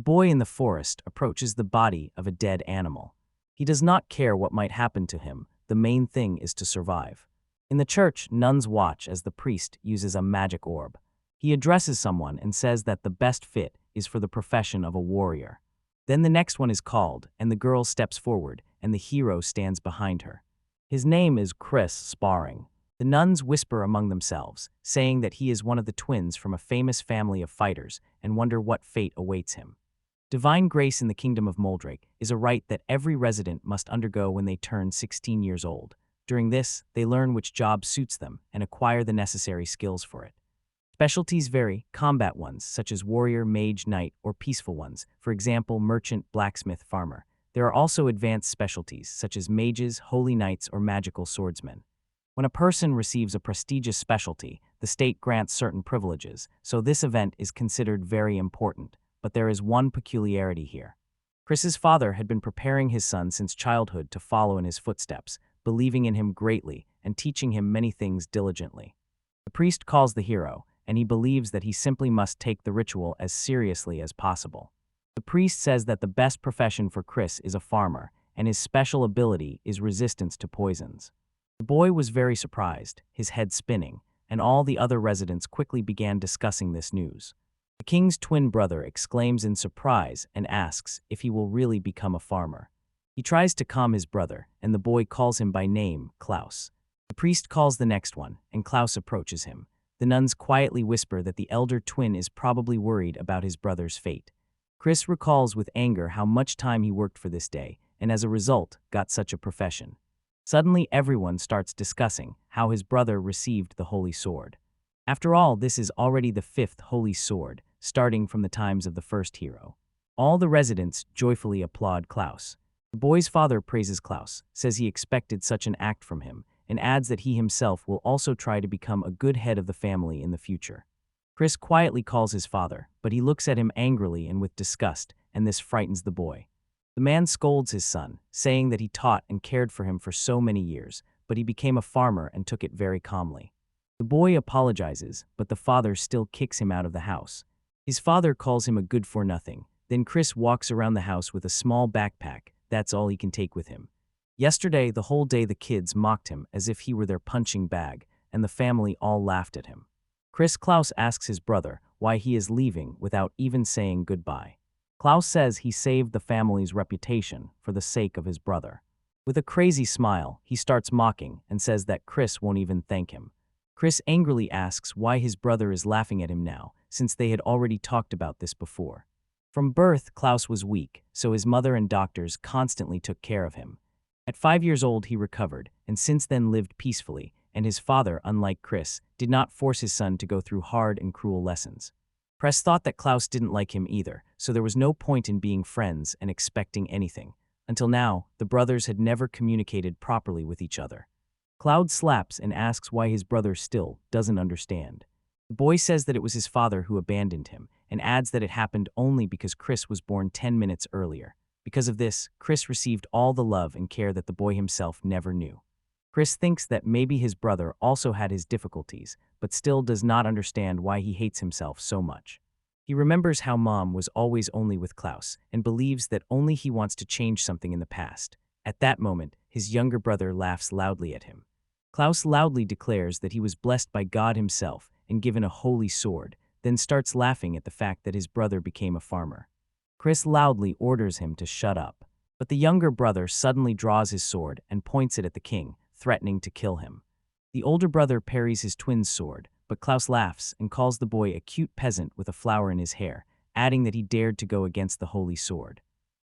boy in the forest approaches the body of a dead animal. He does not care what might happen to him, the main thing is to survive. In the church, nuns watch as the priest uses a magic orb. He addresses someone and says that the best fit is for the profession of a warrior. Then the next one is called, and the girl steps forward, and the hero stands behind her. His name is Chris Sparring. The nuns whisper among themselves, saying that he is one of the twins from a famous family of fighters and wonder what fate awaits him. Divine grace in the kingdom of Moldrake is a rite that every resident must undergo when they turn 16 years old. During this, they learn which job suits them and acquire the necessary skills for it. Specialties vary, combat ones, such as warrior, mage, knight, or peaceful ones, for example, merchant, blacksmith, farmer. There are also advanced specialties, such as mages, holy knights, or magical swordsmen. When a person receives a prestigious specialty, the state grants certain privileges, so this event is considered very important. But there is one peculiarity here. Chris's father had been preparing his son since childhood to follow in his footsteps, believing in him greatly and teaching him many things diligently. The priest calls the hero, and he believes that he simply must take the ritual as seriously as possible. The priest says that the best profession for Chris is a farmer, and his special ability is resistance to poisons. The boy was very surprised, his head spinning, and all the other residents quickly began discussing this news. The king's twin brother exclaims in surprise and asks if he will really become a farmer. He tries to calm his brother, and the boy calls him by name, Klouse. The priest calls the next one, and Klouse approaches him. The nuns quietly whisper that the elder twin is probably worried about his brother's fate. Chris recalls with anger how much time he worked for this day, and as a result, got such a profession. Suddenly, everyone starts discussing how his brother received the holy sword. After all, this is already the 5th holy sword, starting from the times of the first hero. All the residents joyfully applaud Klouse. The boy's father praises Klouse, says he expected such an act from him, and adds that he himself will also try to become a good head of the family in the future. Chris quietly calls his father, but he looks at him angrily and with disgust, and this frightens the boy. The man scolds his son, saying that he taught and cared for him for so many years, but he became a farmer and took it very calmly. The boy apologizes, but the father still kicks him out of the house. His father calls him a good-for-nothing. Then Chris walks around the house with a small backpack. That's all he can take with him. Yesterday, the whole day the kids mocked him as if he were their punching bag, and the family all laughed at him. Klouse asks his brother why he is leaving without even saying goodbye. Klouse says he saved the family's reputation for the sake of his brother. With a crazy smile, he starts mocking and says that Chris won't even thank him. Chris angrily asks why his brother is laughing at him now, since they had already talked about this before. From birth, Klouse was weak, so his mother and doctors constantly took care of him. At 5 years old, he recovered, and since then lived peacefully, and his father, unlike Chris, did not force his son to go through hard and cruel lessons. Chris thought that Klouse didn't like him either, so there was no point in being friends and expecting anything. Until now, the brothers had never communicated properly with each other. Cloud slaps and asks why his brother still doesn't understand. The boy says that it was his father who abandoned him, and adds that it happened only because Chris was born 10 minutes earlier. Because of this, Chris received all the love and care that the boy himself never knew. Chris thinks that maybe his brother also had his difficulties, but still does not understand why he hates himself so much. He remembers how Mom was always only with Klouse, and believes that only he wants to change something in the past. At that moment, his younger brother laughs loudly at him. Klouse loudly declares that he was blessed by God himself and given a holy sword, then starts laughing at the fact that his brother became a farmer. Chris loudly orders him to shut up, but the younger brother suddenly draws his sword and points it at the king, threatening to kill him. The older brother parries his twin's sword, but Klouse laughs and calls the boy a cute peasant with a flower in his hair, adding that he dared to go against the holy sword.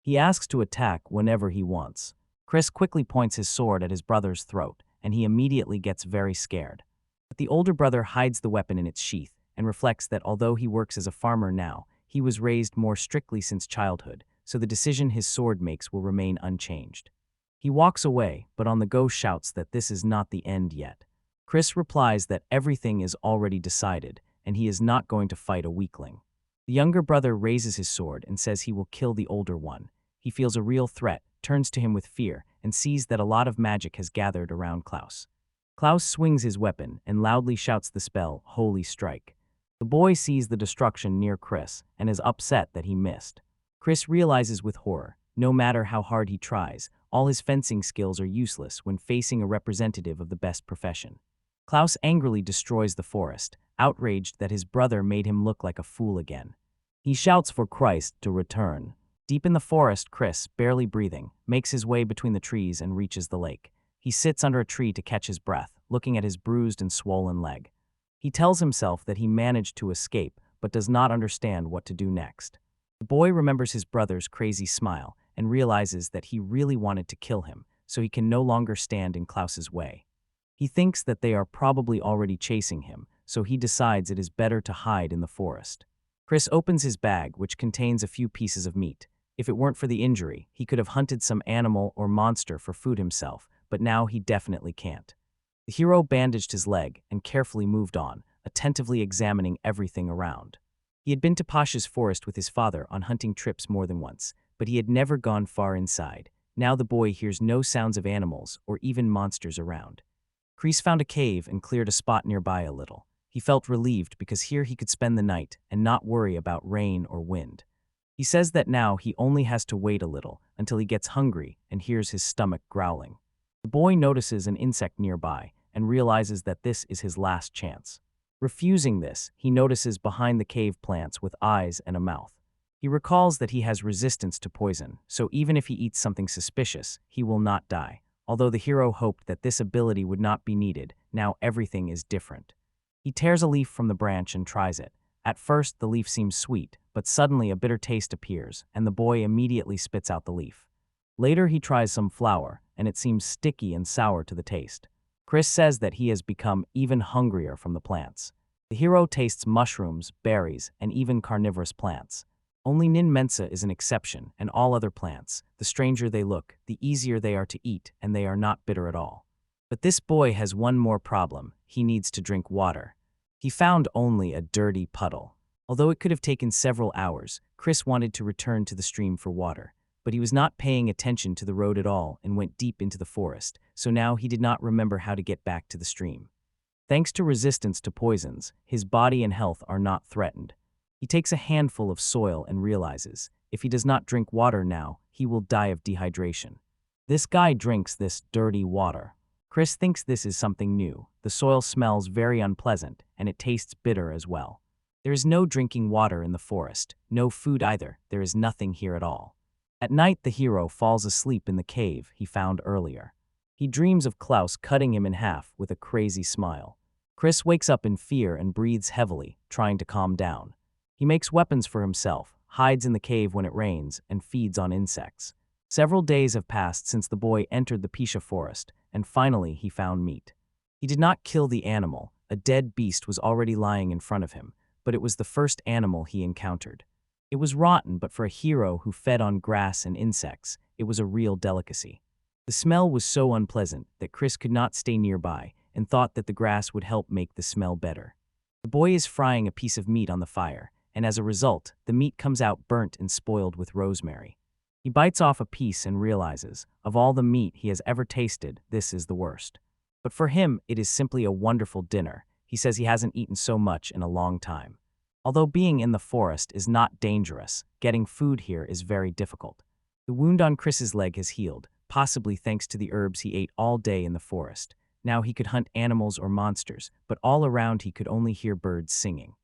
He asks to attack whenever he wants. Chris quickly points his sword at his brother's throat, and he immediately gets very scared. But the older brother hides the weapon in its sheath and reflects that although he works as a farmer now, he was raised more strictly since childhood, so the decision his sword makes will remain unchanged. He walks away, but on the go shouts that this is not the end yet. Chris replies that everything is already decided, and he is not going to fight a weakling. The younger brother raises his sword and says he will kill the older one. He feels a real threat, turns to him with fear, and sees that a lot of magic has gathered around Klouse. Klouse swings his weapon and loudly shouts the spell, Holy Strike. The boy sees the destruction near Chris and is upset that he missed. Chris realizes with horror, no matter how hard he tries, all his fencing skills are useless when facing a representative of the best profession. Klouse angrily destroys the forest, outraged that his brother made him look like a fool again. He shouts for Christ to return. Deep in the forest, Chris, barely breathing, makes his way between the trees and reaches the lake. He sits under a tree to catch his breath, looking at his bruised and swollen leg. He tells himself that he managed to escape, but does not understand what to do next. The boy remembers his brother's crazy smile and realizes that he really wanted to kill him, so he can no longer stand in Klouse's way. He thinks that they are probably already chasing him, so he decides it is better to hide in the forest. Chris opens his bag, which contains a few pieces of meat. If it weren't for the injury, he could have hunted some animal or monster for food himself, but now he definitely can't. The hero bandaged his leg and carefully moved on, attentively examining everything around. He had been to Pasha's forest with his father on hunting trips more than once, but he had never gone far inside. Now the boy hears no sounds of animals or even monsters around. Chris found a cave and cleared a spot nearby a little. He felt relieved because here he could spend the night and not worry about rain or wind. He says that now he only has to wait a little until he gets hungry and hears his stomach growling. The boy notices an insect nearby and realizes that this is his last chance. Refusing this, he notices behind the cave plants with eyes and a mouth. He recalls that he has resistance to poison, so even if he eats something suspicious, he will not die. Although the hero hoped that this ability would not be needed, now everything is different. He tears a leaf from the branch and tries it. At first, the leaf seems sweet, but suddenly a bitter taste appears, and the boy immediately spits out the leaf. Later, he tries some flour, and it seems sticky and sour to the taste. Chris says that he has become even hungrier from the plants. The hero tastes mushrooms, berries, and even carnivorous plants. Only Nin Mensa is an exception, and all other plants, the stranger they look, the easier they are to eat, and they are not bitter at all. But this boy has one more problem: he needs to drink water. He found only a dirty puddle. Although it could have taken several hours, Chris wanted to return to the stream for water. But he was not paying attention to the road at all and went deep into the forest, so now he did not remember how to get back to the stream. Thanks to resistance to poisons, his body and health are not threatened. He takes a handful of soil and realizes, if he does not drink water now, he will die of dehydration. This guy drinks this dirty water. Chris thinks this is something new. The soil smells very unpleasant, and it tastes bitter as well. There is no drinking water in the forest, no food either. There is nothing here at all. At night, the hero falls asleep in the cave he found earlier. He dreams of Klouse cutting him in half with a crazy smile. Chris wakes up in fear and breathes heavily, trying to calm down. He makes weapons for himself, hides in the cave when it rains, and feeds on insects. Several days have passed since the boy entered the Pisha forest, and finally he found meat. He did not kill the animal. A dead beast was already lying in front of him, but it was the first animal he encountered. It was rotten, but for a hero who fed on grass and insects, it was a real delicacy. The smell was so unpleasant that Chris could not stay nearby and thought that the grass would help make the smell better. The boy is frying a piece of meat on the fire, and as a result, the meat comes out burnt and spoiled with rosemary. He bites off a piece and realizes, of all the meat he has ever tasted, this is the worst. But for him, it is simply a wonderful dinner. He says he hasn't eaten so much in a long time. Although being in the forest is not dangerous, getting food here is very difficult. The wound on Chris's leg has healed, possibly thanks to the herbs he ate all day in the forest. Now he could hunt animals or monsters, but all around he could only hear birds singing.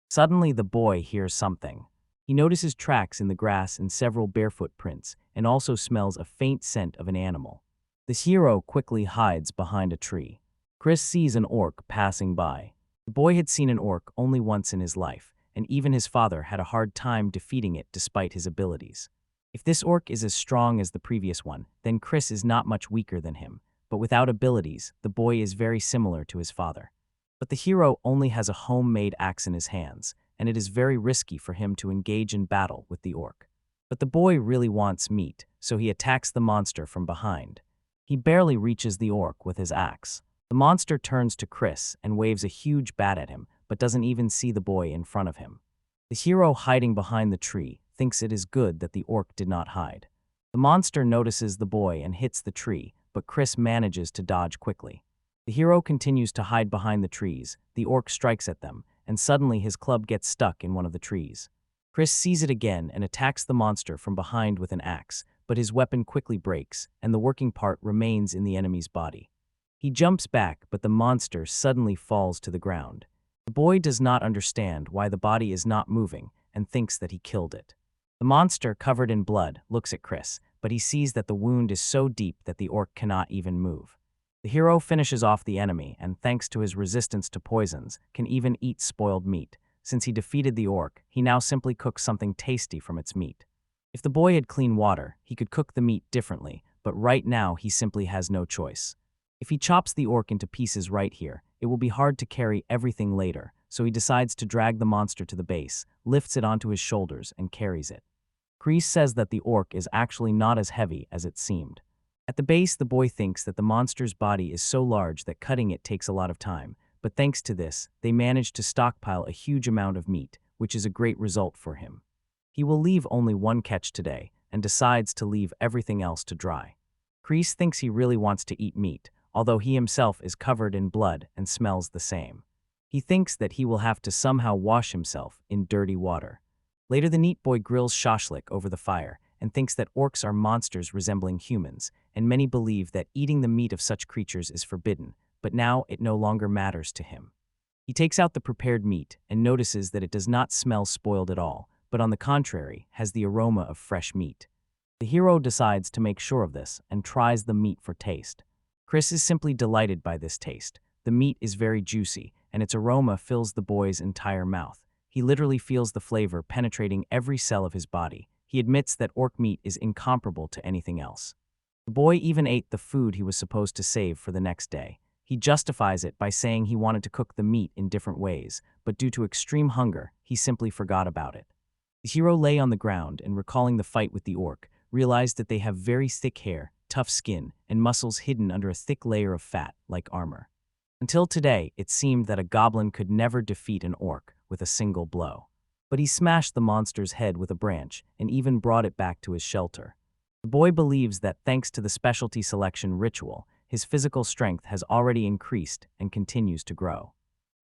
Suddenly the boy hears something. He notices tracks in the grass and several barefoot prints, and also smells a faint scent of an animal. The hero quickly hides behind a tree. Chris sees an orc passing by. The boy had seen an orc only once in his life, and even his father had a hard time defeating it despite his abilities. If this orc is as strong as the previous one, then Chris is not much weaker than him, but without abilities, the boy is very similar to his father. But the hero only has a homemade axe in his hands, and it is very risky for him to engage in battle with the orc. But the boy really wants meat, so he attacks the monster from behind. He barely reaches the orc with his axe. The monster turns to Chris and waves a huge bat at him, but doesn't even see the boy in front of him. The hero hiding behind the tree thinks it is good that the orc did not hide. The monster notices the boy and hits the tree, but Chris manages to dodge quickly. The hero continues to hide behind the trees. The orc strikes at them, and suddenly his club gets stuck in one of the trees. Chris sees it again and attacks the monster from behind with an axe, but his weapon quickly breaks, and the working part remains in the enemy's body. He jumps back, but the monster suddenly falls to the ground. The boy does not understand why the body is not moving and thinks that he killed it. The monster, covered in blood, looks at Chris, but he sees that the wound is so deep that the orc cannot even move. The hero finishes off the enemy and, thanks to his resistance to poisons, can even eat spoiled meat. Since he defeated the orc, he now simply cooks something tasty from its meat. If the boy had clean water, he could cook the meat differently, but right now he simply has no choice. If he chops the orc into pieces right here, it will be hard to carry everything later, so he decides to drag the monster to the base, lifts it onto his shoulders, and carries it. Chris says that the orc is actually not as heavy as it seemed. At the base, the boy thinks that the monster's body is so large that cutting it takes a lot of time, but thanks to this, they manage to stockpile a huge amount of meat, which is a great result for him. He will leave only one catch today, and decides to leave everything else to dry. Chris thinks he really wants to eat meat, although he himself is covered in blood and smells the same. He thinks that he will have to somehow wash himself in dirty water. Later, the neat boy grills shashlik over the fire and thinks that orcs are monsters resembling humans, and many believe that eating the meat of such creatures is forbidden, but now it no longer matters to him. He takes out the prepared meat and notices that it does not smell spoiled at all, but on the contrary, has the aroma of fresh meat. The hero decides to make sure of this and tries the meat for taste. Chris is simply delighted by this taste. The meat is very juicy, and its aroma fills the boy's entire mouth. He literally feels the flavor penetrating every cell of his body. He admits that orc meat is incomparable to anything else. The boy even ate the food he was supposed to save for the next day. He justifies it by saying he wanted to cook the meat in different ways, but due to extreme hunger, he simply forgot about it. The hero lay on the ground and, recalling the fight with the orc, realized that they have very thick hair, tough skin, and muscles hidden under a thick layer of fat, like armor. Until today, it seemed that a goblin could never defeat an orc with a single blow. But he smashed the monster's head with a branch and even brought it back to his shelter. The boy believes that thanks to the specialty selection ritual, his physical strength has already increased and continues to grow.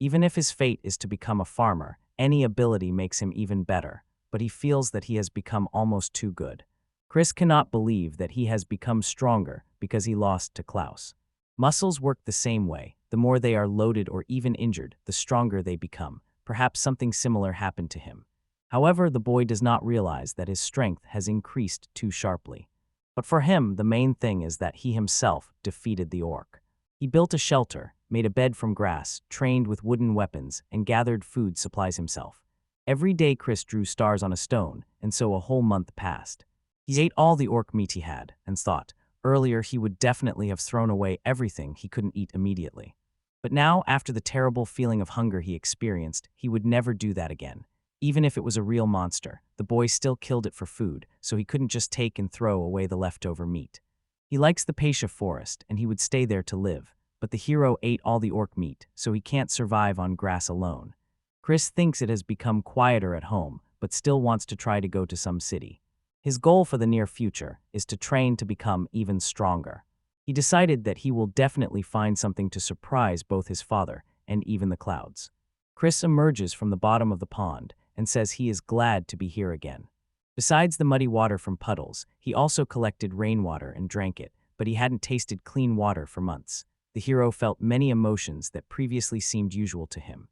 Even if his fate is to become a farmer, any ability makes him even better, but he feels that he has become almost too good. Chris cannot believe that he has become stronger because he lost to Klouse. Muscles work the same way. The more they are loaded or even injured, the stronger they become. Perhaps something similar happened to him. However, the boy does not realize that his strength has increased too sharply. But for him, the main thing is that he himself defeated the orc. He built a shelter, made a bed from grass, trained with wooden weapons, and gathered food supplies himself. Every day Chris drew stars on a stone, and so a whole month passed. He ate all the orc meat he had, and thought, earlier he would definitely have thrown away everything he couldn't eat immediately. But now, after the terrible feeling of hunger he experienced, he would never do that again. Even if it was a real monster, the boy still killed it for food, so he couldn't just take and throw away the leftover meat. He likes the Pasha forest, and he would stay there to live, but the hero ate all the orc meat, so he can't survive on grass alone. Chris thinks it has become quieter at home, but still wants to try to go to some city. His goal for the near future is to train to become even stronger. He decided that he will definitely find something to surprise both his father and even the clouds. Chris emerges from the bottom of the pond and says he is glad to be here again. Besides the muddy water from puddles, he also collected rainwater and drank it, but he hadn't tasted clean water for months. The hero felt many emotions that previously seemed usual to him.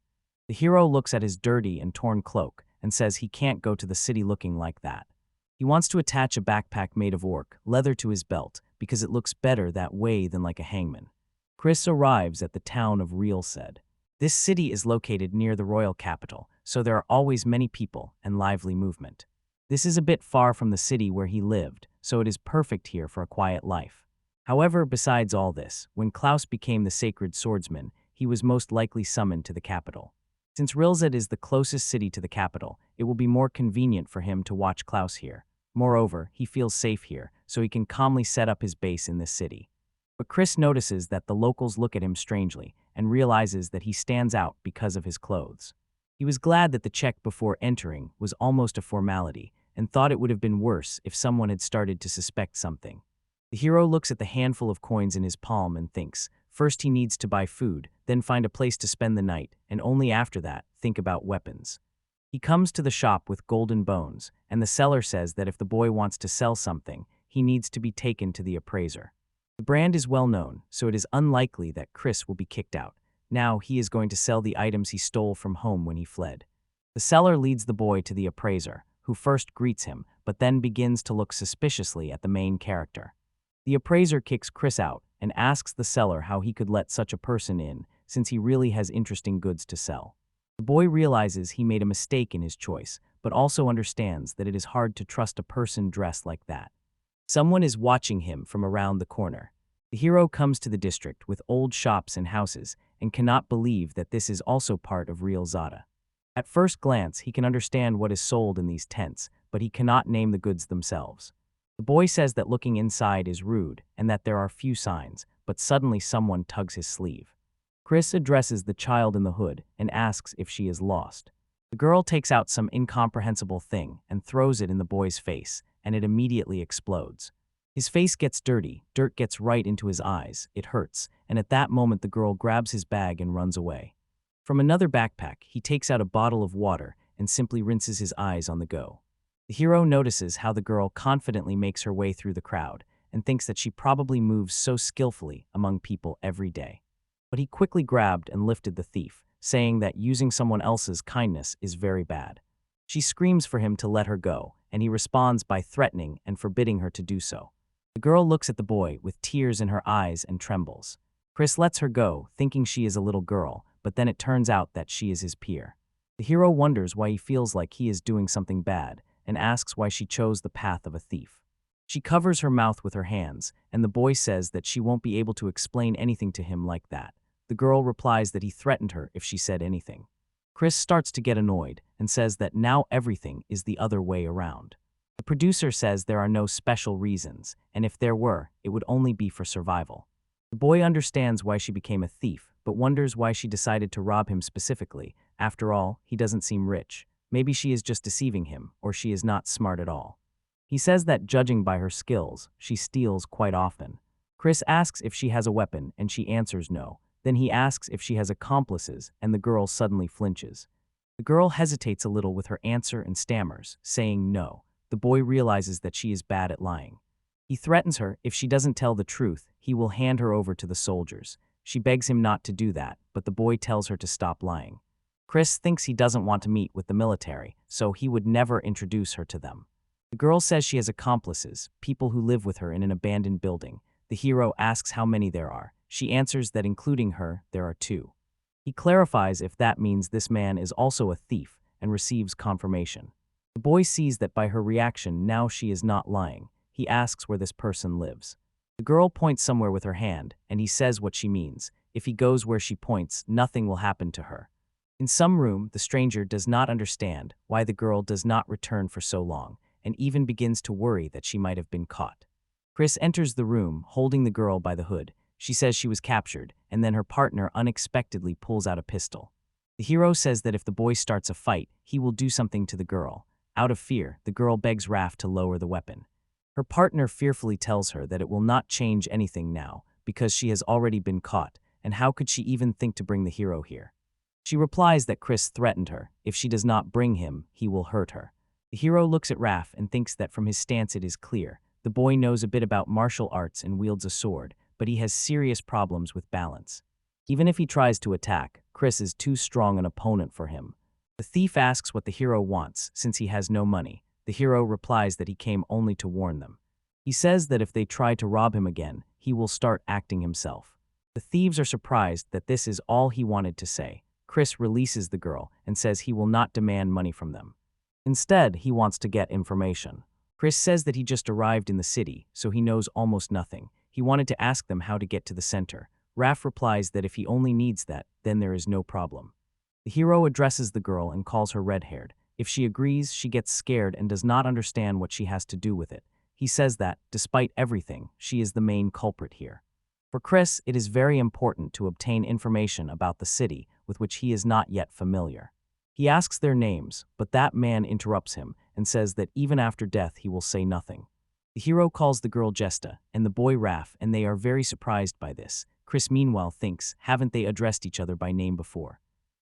The hero looks at his dirty and torn cloak and says he can't go to the city looking like that. He wants to attach a backpack made of orc leather to his belt because it looks better that way than like a hangman. Chris arrives at the town of Realzad. This city is located near the royal capital, so there are always many people and lively movement. This is a bit far from the city where he lived, so it is perfect here for a quiet life. However, besides all this, when Klouse became the sacred swordsman, he was most likely summoned to the capital. Since Realzad is the closest city to the capital, it will be more convenient for him to watch Klouse here. Moreover, he feels safe here, so he can calmly set up his base in this city. But Chris notices that the locals look at him strangely and realizes that he stands out because of his clothes. He was glad that the check before entering was almost a formality and thought it would have been worse if someone had started to suspect something. The hero looks at the handful of coins in his palm and thinks, first he needs to buy food, then find a place to spend the night, and only after that, think about weapons. He comes to the shop with golden bones, and the seller says that if the boy wants to sell something, he needs to be taken to the appraiser. The brand is well known, so it is unlikely that Chris will be kicked out. Now he is going to sell the items he stole from home when he fled. The seller leads the boy to the appraiser, who first greets him, but then begins to look suspiciously at the main character. The appraiser kicks Chris out and asks the seller how he could let such a person in, since he really has interesting goods to sell. The boy realizes he made a mistake in his choice, but also understands that it is hard to trust a person dressed like that. Someone is watching him from around the corner. The hero comes to the district with old shops and houses and cannot believe that this is also part of Realzad. At first glance, he can understand what is sold in these tents, but he cannot name the goods themselves. The boy says that looking inside is rude and that there are few signs, but suddenly someone tugs his sleeve. Chris addresses the child in the hood and asks if she is lost. The girl takes out some incomprehensible thing and throws it in the boy's face, and it immediately explodes. His face gets dirty, dirt gets right into his eyes, it hurts, and at that moment the girl grabs his bag and runs away. From another backpack, he takes out a bottle of water and simply rinses his eyes on the go. The hero notices how the girl confidently makes her way through the crowd and thinks that she probably moves so skillfully among people every day. But he quickly grabbed and lifted the thief, saying that using someone else's kindness is very bad. She screams for him to let her go, and he responds by threatening and forbidding her to do so. The girl looks at the boy with tears in her eyes and trembles. Chris lets her go, thinking she is a little girl, but then it turns out that she is his peer. The hero wonders why he feels like he is doing something bad and asks why she chose the path of a thief. She covers her mouth with her hands, and the boy says that she won't be able to explain anything to him like that. The girl replies that he threatened her if she said anything. Chris starts to get annoyed and says that now everything is the other way around. The producer says there are no special reasons, and if there were, it would only be for survival. The boy understands why she became a thief, but wonders why she decided to rob him specifically. After all, he doesn't seem rich. Maybe she is just deceiving him, or she is not smart at all. He says that judging by her skills, she steals quite often. Chris asks if she has a weapon, and she answers no. Then he asks if she has accomplices, and the girl suddenly flinches. The girl hesitates a little with her answer and stammers, saying no. The boy realizes that she is bad at lying. He threatens her if she doesn't tell the truth, he will hand her over to the soldiers. She begs him not to do that, but the boy tells her to stop lying. Chris thinks he doesn't want to meet with the military, so he would never introduce her to them. The girl says she has accomplices, people who live with her in an abandoned building. The hero asks how many there are. She answers that including her, there are 2. He clarifies if that means this man is also a thief and receives confirmation. The boy sees that by her reaction now she is not lying. He asks where this person lives. The girl points somewhere with her hand, and he says what she means. If he goes where she points, nothing will happen to her. In some room, the stranger does not understand why the girl does not return for so long, and even begins to worry that she might have been caught. Chris enters the room, holding the girl by the hood. She says she was captured, and then her partner unexpectedly pulls out a pistol. The hero says that if the boy starts a fight, he will do something to the girl. Out of fear, the girl begs Raph to lower the weapon. Her partner fearfully tells her that it will not change anything now, because she has already been caught, and how could she even think to bring the hero here? She replies that Chris threatened her. If she does not bring him, he will hurt her. The hero looks at Raph and thinks that from his stance it is clear. The boy knows a bit about martial arts and wields a sword, but he has serious problems with balance. Even if he tries to attack, Chris is too strong an opponent for him. The thief asks what the hero wants, since he has no money. The hero replies that he came only to warn them. He says that if they try to rob him again, he will start acting himself. The thieves are surprised that this is all he wanted to say. Chris releases the girl and says he will not demand money from them. Instead, he wants to get information. Chris says that he just arrived in the city, so he knows almost nothing. He wanted to ask them how to get to the center. Raph replies that if he only needs that, then there is no problem. The hero addresses the girl and calls her red-haired. If she agrees, she gets scared and does not understand what she has to do with it. He says that, despite everything, she is the main culprit here. For Chris, it is very important to obtain information about the city with which he is not yet familiar. He asks their names, but that man interrupts him and says that even after death he will say nothing. The hero calls the girl Jesta and the boy Raph, and they are very surprised by this. Chris meanwhile thinks, haven't they addressed each other by name before?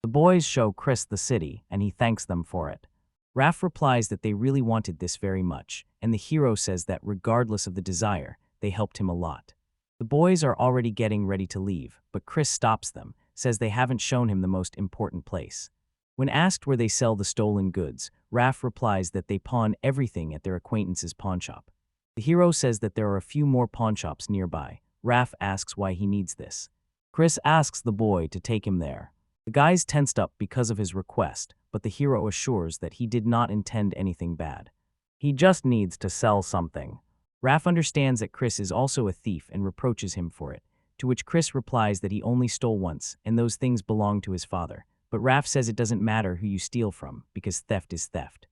The boys show Chris the city, and he thanks them for it. Raph replies that they really wanted this very much, and the hero says that regardless of the desire, they helped him a lot. The boys are already getting ready to leave, but Chris stops them, says they haven't shown him the most important place. When asked where they sell the stolen goods, Raph replies that they pawn everything at their acquaintance's pawnshop. The hero says that there are a few more pawnshops nearby. Raph asks why he needs this. Chris asks the boy to take him there. The guy's tensed up because of his request, but the hero assures that he did not intend anything bad. He just needs to sell something. Raph understands that Chris is also a thief and reproaches him for it, to which Chris replies that he only stole once and those things belong to his father. But Raph says it doesn't matter who you steal from, because theft is theft.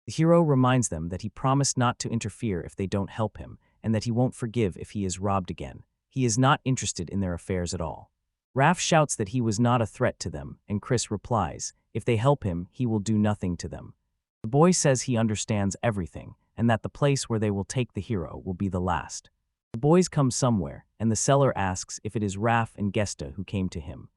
The hero reminds them that he promised not to interfere if they don't help him, and that he won't forgive if he is robbed again. He is not interested in their affairs at all. Raph shouts that he was not a threat to them, and Chris replies, if they help him, he will do nothing to them. The boy says he understands everything, and that the place where they will take the hero will be the last. The boys come somewhere, and the seller asks if it is Raph and Gesta who came to him.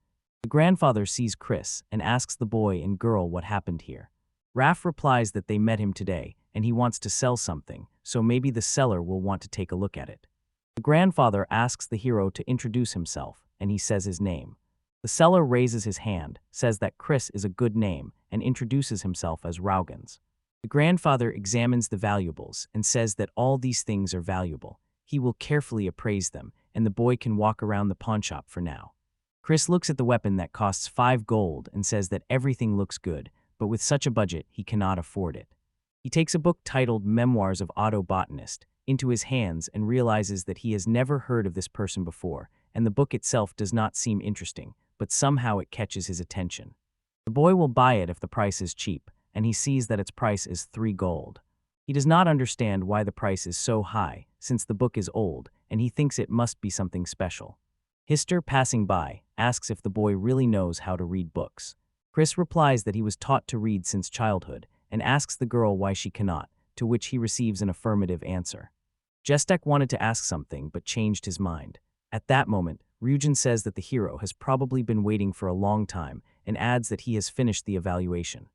The grandfather sees Chris and asks the boy and girl what happened here. Raph replies that they met him today, and he wants to sell something, so maybe the seller will want to take a look at it. The grandfather asks the hero to introduce himself, and he says his name. The seller raises his hand, says that Chris is a good name, and introduces himself as Raugans. The grandfather examines the valuables and says that all these things are valuable. He will carefully appraise them, and the boy can walk around the pawnshop for now. Chris looks at the weapon that costs 5 gold and says that everything looks good, but with such a budget, he cannot afford it. He takes a book titled Memoirs of Otto Botanist into his hands and realizes that he has never heard of this person before, and the book itself does not seem interesting, but somehow it catches his attention. The boy will buy it if the price is cheap, and he sees that its price is 3 gold. He does not understand why the price is so high, since the book is old, and he thinks it must be something special. Hister, passing by, asks if the boy really knows how to read books. Chris replies that he was taught to read since childhood, and asks the girl why she cannot, to which he receives an affirmative answer. Gestek wanted to ask something, but changed his mind. At that moment, Ryujin says that the hero has probably been waiting for a long time, and adds that he has finished the evaluation.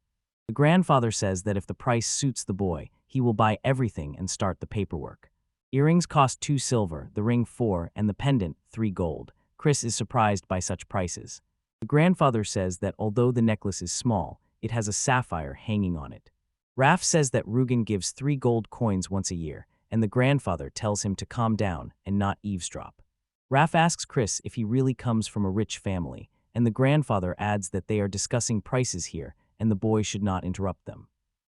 The grandfather says that if the price suits the boy, he will buy everything and start the paperwork. Earrings cost 2 silver, the ring 4, and the pendant 3 gold. Chris is surprised by such prices. The grandfather says that although the necklace is small, it has a sapphire hanging on it. Raph says that Rugen gives 3 gold coins once a year, and the grandfather tells him to calm down and not eavesdrop. Raph asks Chris if he really comes from a rich family, and the grandfather adds that they are discussing prices here and the boy should not interrupt them.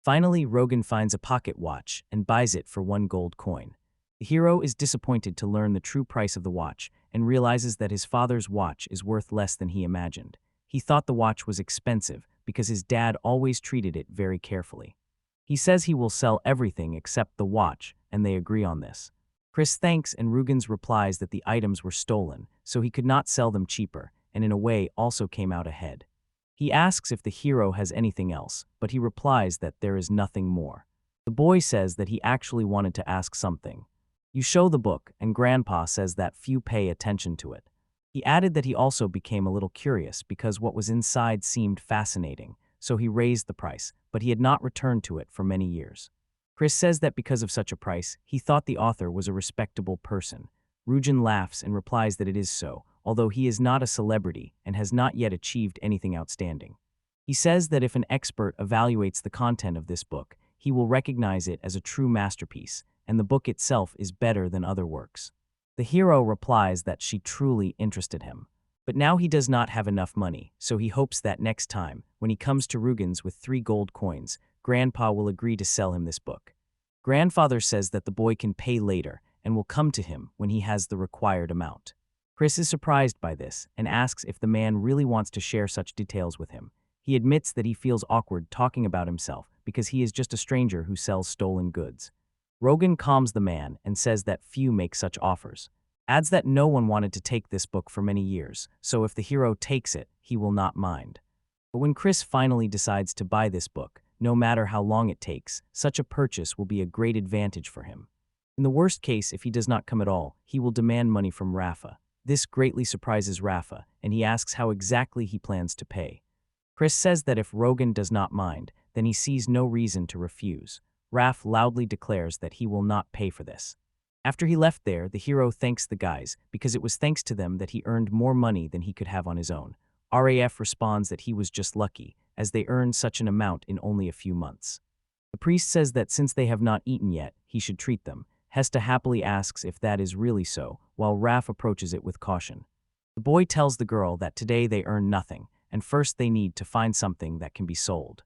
Finally, Rogan finds a pocket watch and buys it for 1 gold coin. The hero is disappointed to learn the true price of the watch and realizes that his father's watch is worth less than he imagined. He thought the watch was expensive because his dad always treated it very carefully. He says he will sell everything except the watch, and they agree on this. Chris thanks, and Rugans replies that the items were stolen, so he could not sell them cheaper, and in a way also came out ahead. He asks if the hero has anything else, but he replies that there is nothing more. The boy says that he actually wanted to ask something. You show the book, and Grandpa says that few pay attention to it. He added that he also became a little curious because what was inside seemed fascinating, so he raised the price, but he had not returned to it for many years. Chris says that because of such a price, he thought the author was a respectable person. Ryujin laughs and replies that it is so, although he is not a celebrity and has not yet achieved anything outstanding. He says that if an expert evaluates the content of this book, he will recognize it as a true masterpiece, and the book itself is better than other works. The hero replies that she truly interested him. But now he does not have enough money, so he hopes that next time, when he comes to Rugen's with 3 gold coins, Grandpa will agree to sell him this book. Grandfather says that the boy can pay later and will come to him when he has the required amount. Chris is surprised by this and asks if the man really wants to share such details with him. He admits that he feels awkward talking about himself because he is just a stranger who sells stolen goods. Rogan calms the man and says that few make such offers. Adds that no one wanted to take this book for many years, so if the hero takes it, he will not mind. But when Chris finally decides to buy this book, no matter how long it takes, such a purchase will be a great advantage for him. In the worst case, if he does not come at all, he will demand money from Rafa. This greatly surprises Rafa, and he asks how exactly he plans to pay. Chris says that if Rogan does not mind, then he sees no reason to refuse. Raph loudly declares that he will not pay for this. After he left there, the hero thanks the guys because it was thanks to them that he earned more money than he could have on his own. RAF responds that he was just lucky, as they earned such an amount in only a few months. The priest says that since they have not eaten yet, he should treat them. Hesta happily asks if that is really so, while Raph approaches it with caution. The boy tells the girl that today they earn nothing, and first they need to find something that can be sold.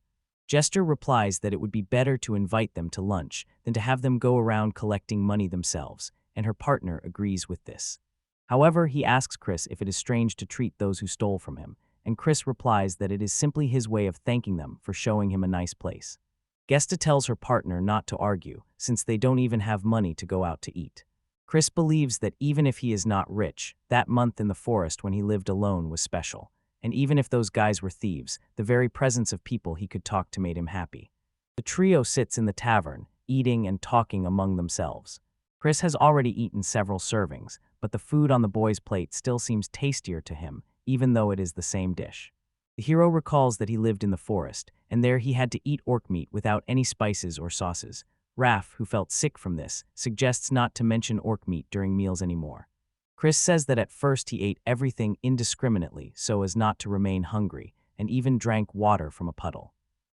Jester replies that it would be better to invite them to lunch than to have them go around collecting money themselves, and her partner agrees with this. However, he asks Chris if it is strange to treat those who stole from him, and Chris replies that it is simply his way of thanking them for showing him a nice place. Gesta tells her partner not to argue, since they don't even have money to go out to eat. Chris believes that even if he is not rich, that month in the forest when he lived alone was special, and even if those guys were thieves, the very presence of people he could talk to made him happy. The trio sits in the tavern, eating and talking among themselves. Chris has already eaten several servings, but the food on the boy's plate still seems tastier to him, even though it is the same dish. The hero recalls that he lived in the forest, and there he had to eat orc meat without any spices or sauces. Raph, who felt sick from this, suggests not to mention orc meat during meals anymore. Chris says that at first he ate everything indiscriminately so as not to remain hungry, and even drank water from a puddle.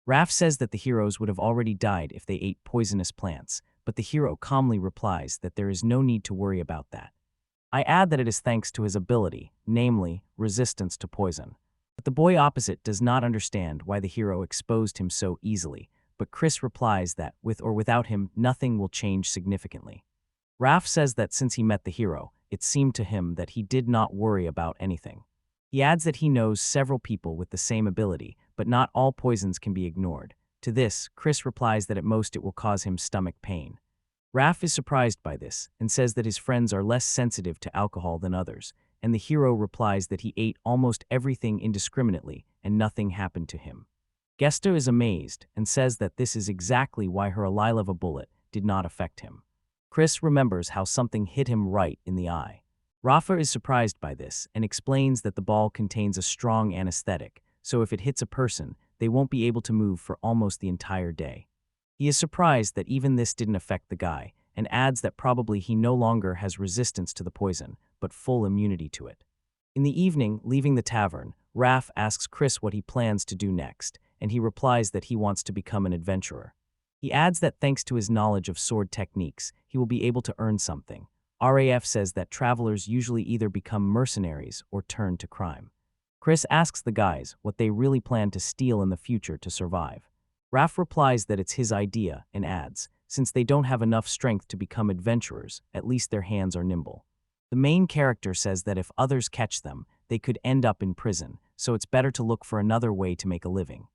Raph says that the heroes would have already died if they ate poisonous plants, but the hero calmly replies that there is no need to worry about that. I add that it is thanks to his ability, namely, resistance to poison. But the boy opposite does not understand why the hero exposed him so easily, but Chris replies that, with or without him, nothing will change significantly. Raph says that since he met the hero, it seemed to him that he did not worry about anything. He adds that he knows several people with the same ability, but not all poisons can be ignored. To this, Chris replies that at most it will cause him stomach pain. Raph is surprised by this, and says that his friends are less sensitive to alcohol than others, and the hero replies that he ate almost everything indiscriminately, and nothing happened to him. Gesta is amazed, and says that this is exactly why her Alileva bullet did not affect him. Chris remembers how something hit him right in the eye. Rafa is surprised by this, and explains that the ball contains a strong anesthetic, so if it hits a person, they won't be able to move for almost the entire day. He is surprised that even this didn't affect the guy, and adds that probably he no longer has resistance to the poison, but full immunity to it. In the evening, leaving the tavern, Raph asks Chris what he plans to do next, and he replies that he wants to become an adventurer. He adds that thanks to his knowledge of sword techniques, he will be able to earn something. RAF says that travelers usually either become mercenaries or turn to crime. Chris asks the guys what they really plan to steal in the future to survive. Raph replies that it's his idea and adds, since they don't have enough strength to become adventurers, at least their hands are nimble. The main character says that if others catch them, they could end up in prison, so it's better to look for another way to make a living.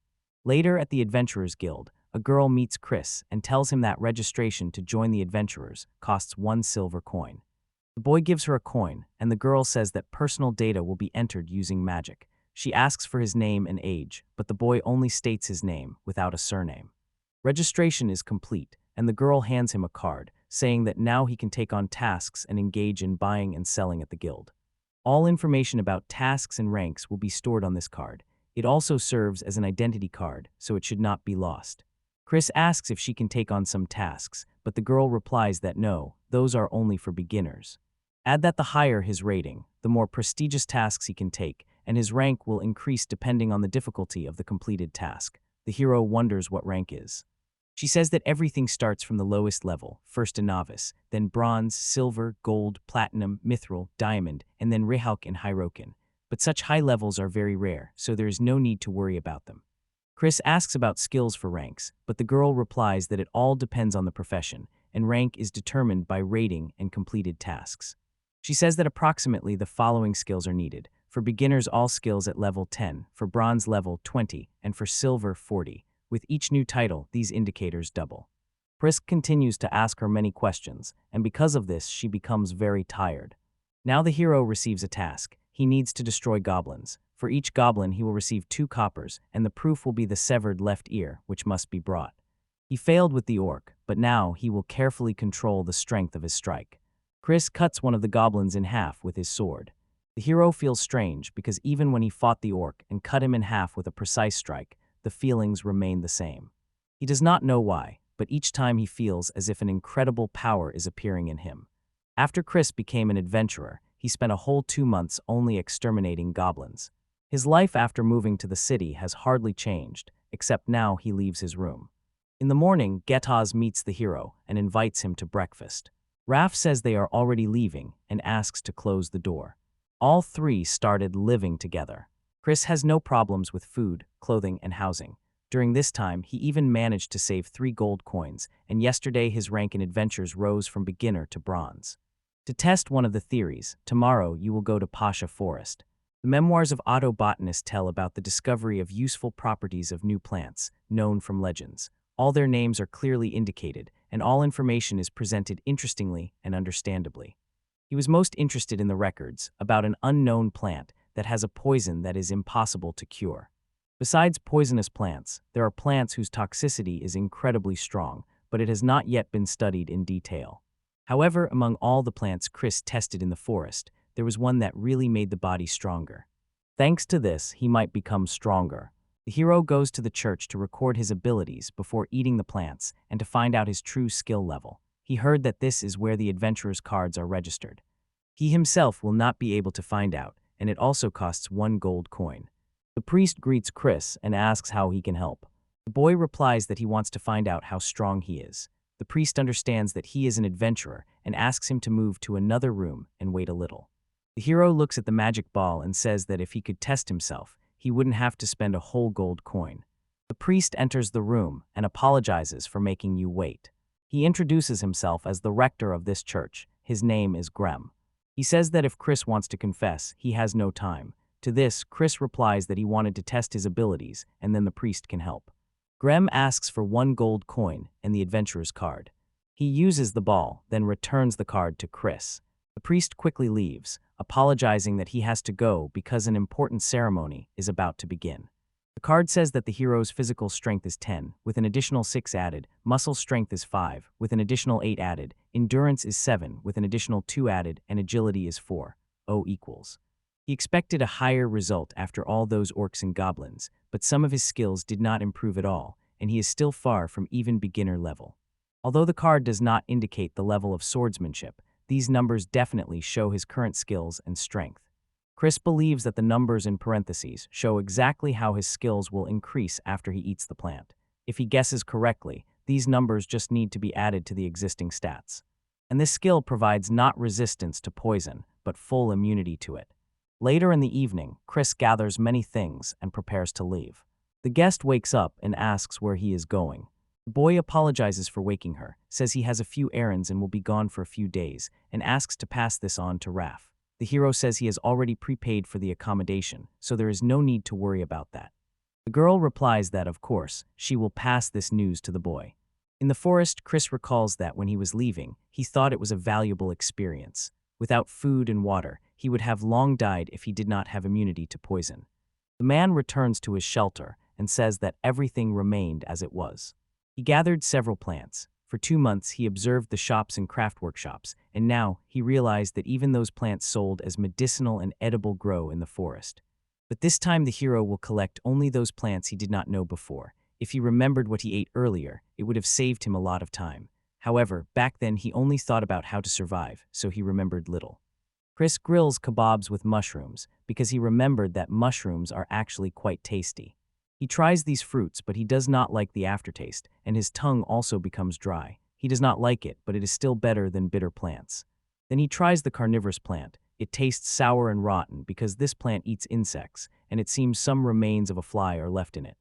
Later at the Adventurers Guild, a girl meets Chris and tells him that registration to join the adventurers costs 1 silver coin. The boy gives her a coin, and the girl says that personal data will be entered using magic. She asks for his name and age, but the boy only states his name without a surname. Registration is complete, and the girl hands him a card, saying that now he can take on tasks and engage in buying and selling at the guild. All information about tasks and ranks will be stored on this card. It also serves as an identity card, so it should not be lost. Chris asks if she can take on some tasks, but the girl replies that no, those are only for beginners. Add that the higher his rating, the more prestigious tasks he can take, and his rank will increase depending on the difficulty of the completed task. The hero wonders what rank is. She says that everything starts from the lowest level, first a novice, then bronze, silver, gold, platinum, mithril, diamond, and then Rihalk and Hyrokin. But such high levels are very rare, so there is no need to worry about them. Chris asks about skills for ranks, but the girl replies that it all depends on the profession, and rank is determined by rating and completed tasks. She says that approximately the following skills are needed: for beginners all skills at level 10, for bronze level 20, and for silver 40. With each new title, these indicators double. Chris continues to ask her many questions, and because of this, she becomes very tired. Now the hero receives a task. He needs to destroy goblins. For each goblin, he will receive 2 coppers, and the proof will be the severed left ear, which must be brought. He failed with the orc, but now he will carefully control the strength of his strike. Chris cuts one of the goblins in half with his sword. The hero feels strange because even when he fought the orc and cut him in half with a precise strike, the feelings remain the same. He does not know why, but each time he feels as if an incredible power is appearing in him. After Chris became an adventurer, he spent a whole 2 months only exterminating goblins. His life after moving to the city has hardly changed, except now he leaves his room. In the morning, Getaz meets the hero and invites him to breakfast. Raf says they are already leaving and asks to close the door. All three started living together. Chris has no problems with food, clothing, and housing. During this time, he even managed to save 3 gold coins, and yesterday his rank in adventures rose from beginner to bronze. To test one of the theories, tomorrow you will go to Pasha Forest. The memoirs of Otto Botanist tell about the discovery of useful properties of new plants, known from legends. All their names are clearly indicated, and all information is presented interestingly and understandably. He was most interested in the records about an unknown plant that has a poison that is impossible to cure. Besides poisonous plants, there are plants whose toxicity is incredibly strong, but it has not yet been studied in detail. However, among all the plants Chris tested in the forest, there was one that really made the body stronger. Thanks to this, he might become stronger. The hero goes to the church to record his abilities before eating the plants and to find out his true skill level. He heard that this is where the adventurer's cards are registered. He himself will not be able to find out, and it also costs 1 gold coin. The priest greets Chris and asks how he can help. The boy replies that he wants to find out how strong he is. The priest understands that he is an adventurer and asks him to move to another room and wait a little. The hero looks at the magic ball and says that if he could test himself, he wouldn't have to spend a whole gold coin. The priest enters the room and apologizes for making you wait. He introduces himself as the rector of this church. His name is Grem. He says that if Chris wants to confess, he has no time. To this, Chris replies that he wanted to test his abilities and then the priest can help. Grem asks for 1 gold coin and the adventurer's card. He uses the ball, then returns the card to Chris. The priest quickly leaves, apologizing that he has to go because an important ceremony is about to begin. The card says that the hero's physical strength is 10, with an additional 6 added, muscle strength is 5, with an additional 8 added, endurance is 7, with an additional 2 added, and agility is 4. O equals. He expected a higher result after all those orcs and goblins, but some of his skills did not improve at all, and he is still far from even beginner level. Although the card does not indicate the level of swordsmanship, these numbers definitely show his current skills and strength. Chris believes that the numbers in parentheses show exactly how his skills will increase after he eats the plant. If he guesses correctly, these numbers just need to be added to the existing stats. And this skill provides not resistance to poison, but full immunity to it. Later in the evening, Chris gathers many things and prepares to leave. The guest wakes up and asks where he is going. The boy apologizes for waking her, says he has a few errands and will be gone for a few days, and asks to pass this on to Raf. The hero says he has already prepaid for the accommodation, so there is no need to worry about that. The girl replies that, of course, she will pass this news to the boy. In the forest, Chris recalls that when he was leaving, he thought it was a valuable experience. Without food and water, he would have long died if he did not have immunity to poison. The man returns to his shelter and says that everything remained as it was. He gathered several plants. For 2 months, he observed the shops and craft workshops, and now he realized that even those plants sold as medicinal and edible grow in the forest. But this time the hero will collect only those plants he did not know before. If he remembered what he ate earlier, it would have saved him a lot of time. However, back then he only thought about how to survive, so he remembered little. Chris grills kebabs with mushrooms because he remembered that mushrooms are actually quite tasty. He tries these fruits, but he does not like the aftertaste, and his tongue also becomes dry. He does not like it, but it is still better than bitter plants. Then he tries the carnivorous plant. It tastes sour and rotten because this plant eats insects, and it seems some remains of a fly are left in it.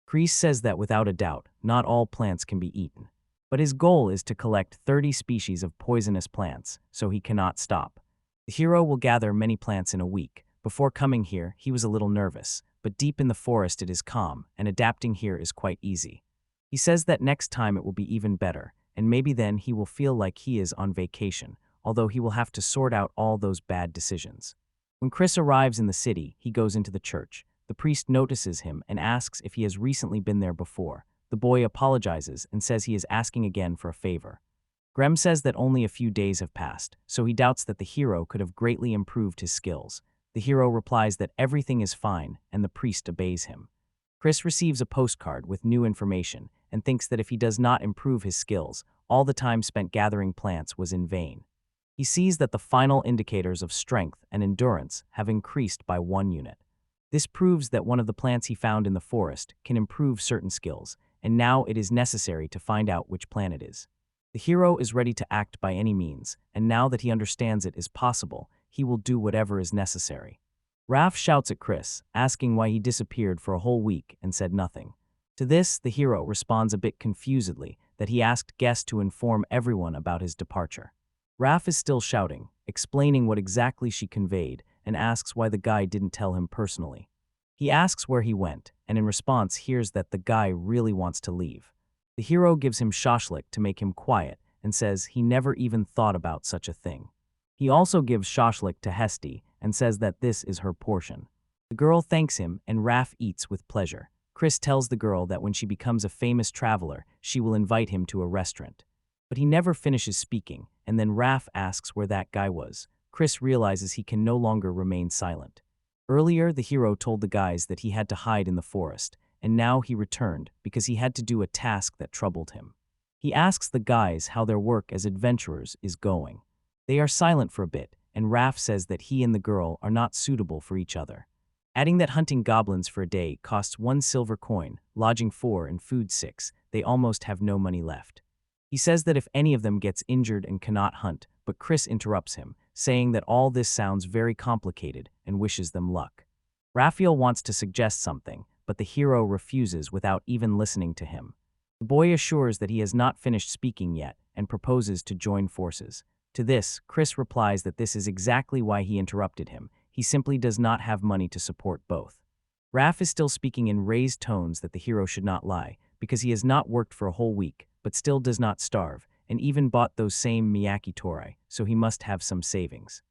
Chris says that without a doubt, not all plants can be eaten. But his goal is to collect 30 species of poisonous plants, so he cannot stop. The hero will gather many plants in a week. Before coming here, he was a little nervous, but deep in the forest it is calm, and adapting here is quite easy. He says that next time it will be even better, and maybe then he will feel like he is on vacation, although he will have to sort out all those bad decisions. When Chris arrives in the city, he goes into the church. The priest notices him and asks if he has recently been there before. The boy apologizes and says he is asking again for a favor. Grem says that only a few days have passed, so he doubts that the hero could have greatly improved his skills. The hero replies that everything is fine, and the priest obeys him. Chris receives a postcard with new information and thinks that if he does not improve his skills, all the time spent gathering plants was in vain. He sees that the final indicators of strength and endurance have increased by 1 unit. This proves that one of the plants he found in the forest can improve certain skills, and now it is necessary to find out which plant it is. The hero is ready to act by any means, and now that he understands it is possible, he will do whatever is necessary. Raph shouts at Chris, asking why he disappeared for a whole week and said nothing. To this, the hero responds a bit confusedly that he asked guests to inform everyone about his departure. Raph is still shouting, explaining what exactly she conveyed, and asks why the guy didn't tell him personally. He asks where he went, and in response hears that the guy really wants to leave. The hero gives him shashlik to make him quiet and says he never even thought about such a thing. He also gives shashlik to Hesti and says that this is her portion. The girl thanks him and Raph eats with pleasure. Chris tells the girl that when she becomes a famous traveler, she will invite him to a restaurant. But he never finishes speaking, and then Raph asks where that guy was. Chris realizes he can no longer remain silent. Earlier, the hero told the guys that he had to hide in the forest, and now he returned because he had to do a task that troubled him. He asks the guys how their work as adventurers is going. They are silent for a bit, and Raph says that he and the girl are not suitable for each other. Adding that hunting goblins for a day costs 1 silver coin, lodging 4 and food 6, they almost have no money left. He says that if any of them gets injured and cannot hunt, but Chris interrupts him, saying that all this sounds very complicated and wishes them luck. Raphael wants to suggest something, but the hero refuses without even listening to him. The boy assures that he has not finished speaking yet and proposes to join forces. To this, Chris replies that this is exactly why he interrupted him. He simply does not have money to support both. Raph is still speaking in raised tones that the hero should not lie, because he has not worked for a whole week, but still does not starve, and even bought those same miyaki torai, so he must have some savings.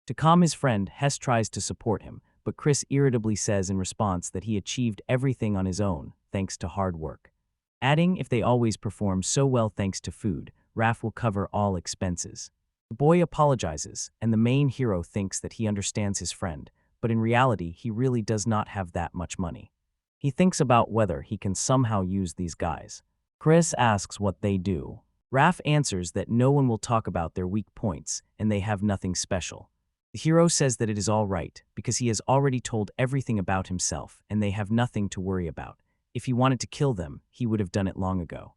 To calm his friend, Hess tries to support him, but Chris irritably says in response that he achieved everything on his own, thanks to hard work. Adding, if they always perform so well thanks to food, Raph will cover all expenses. The boy apologizes, and the main hero thinks that he understands his friend, but in reality he really does not have that much money. He thinks about whether he can somehow use these guys. Chris asks what they do. Raph answers that no one will talk about their weak points, and they have nothing special. The hero says that it is all right, because he has already told everything about himself, and they have nothing to worry about. If he wanted to kill them, he would have done it long ago.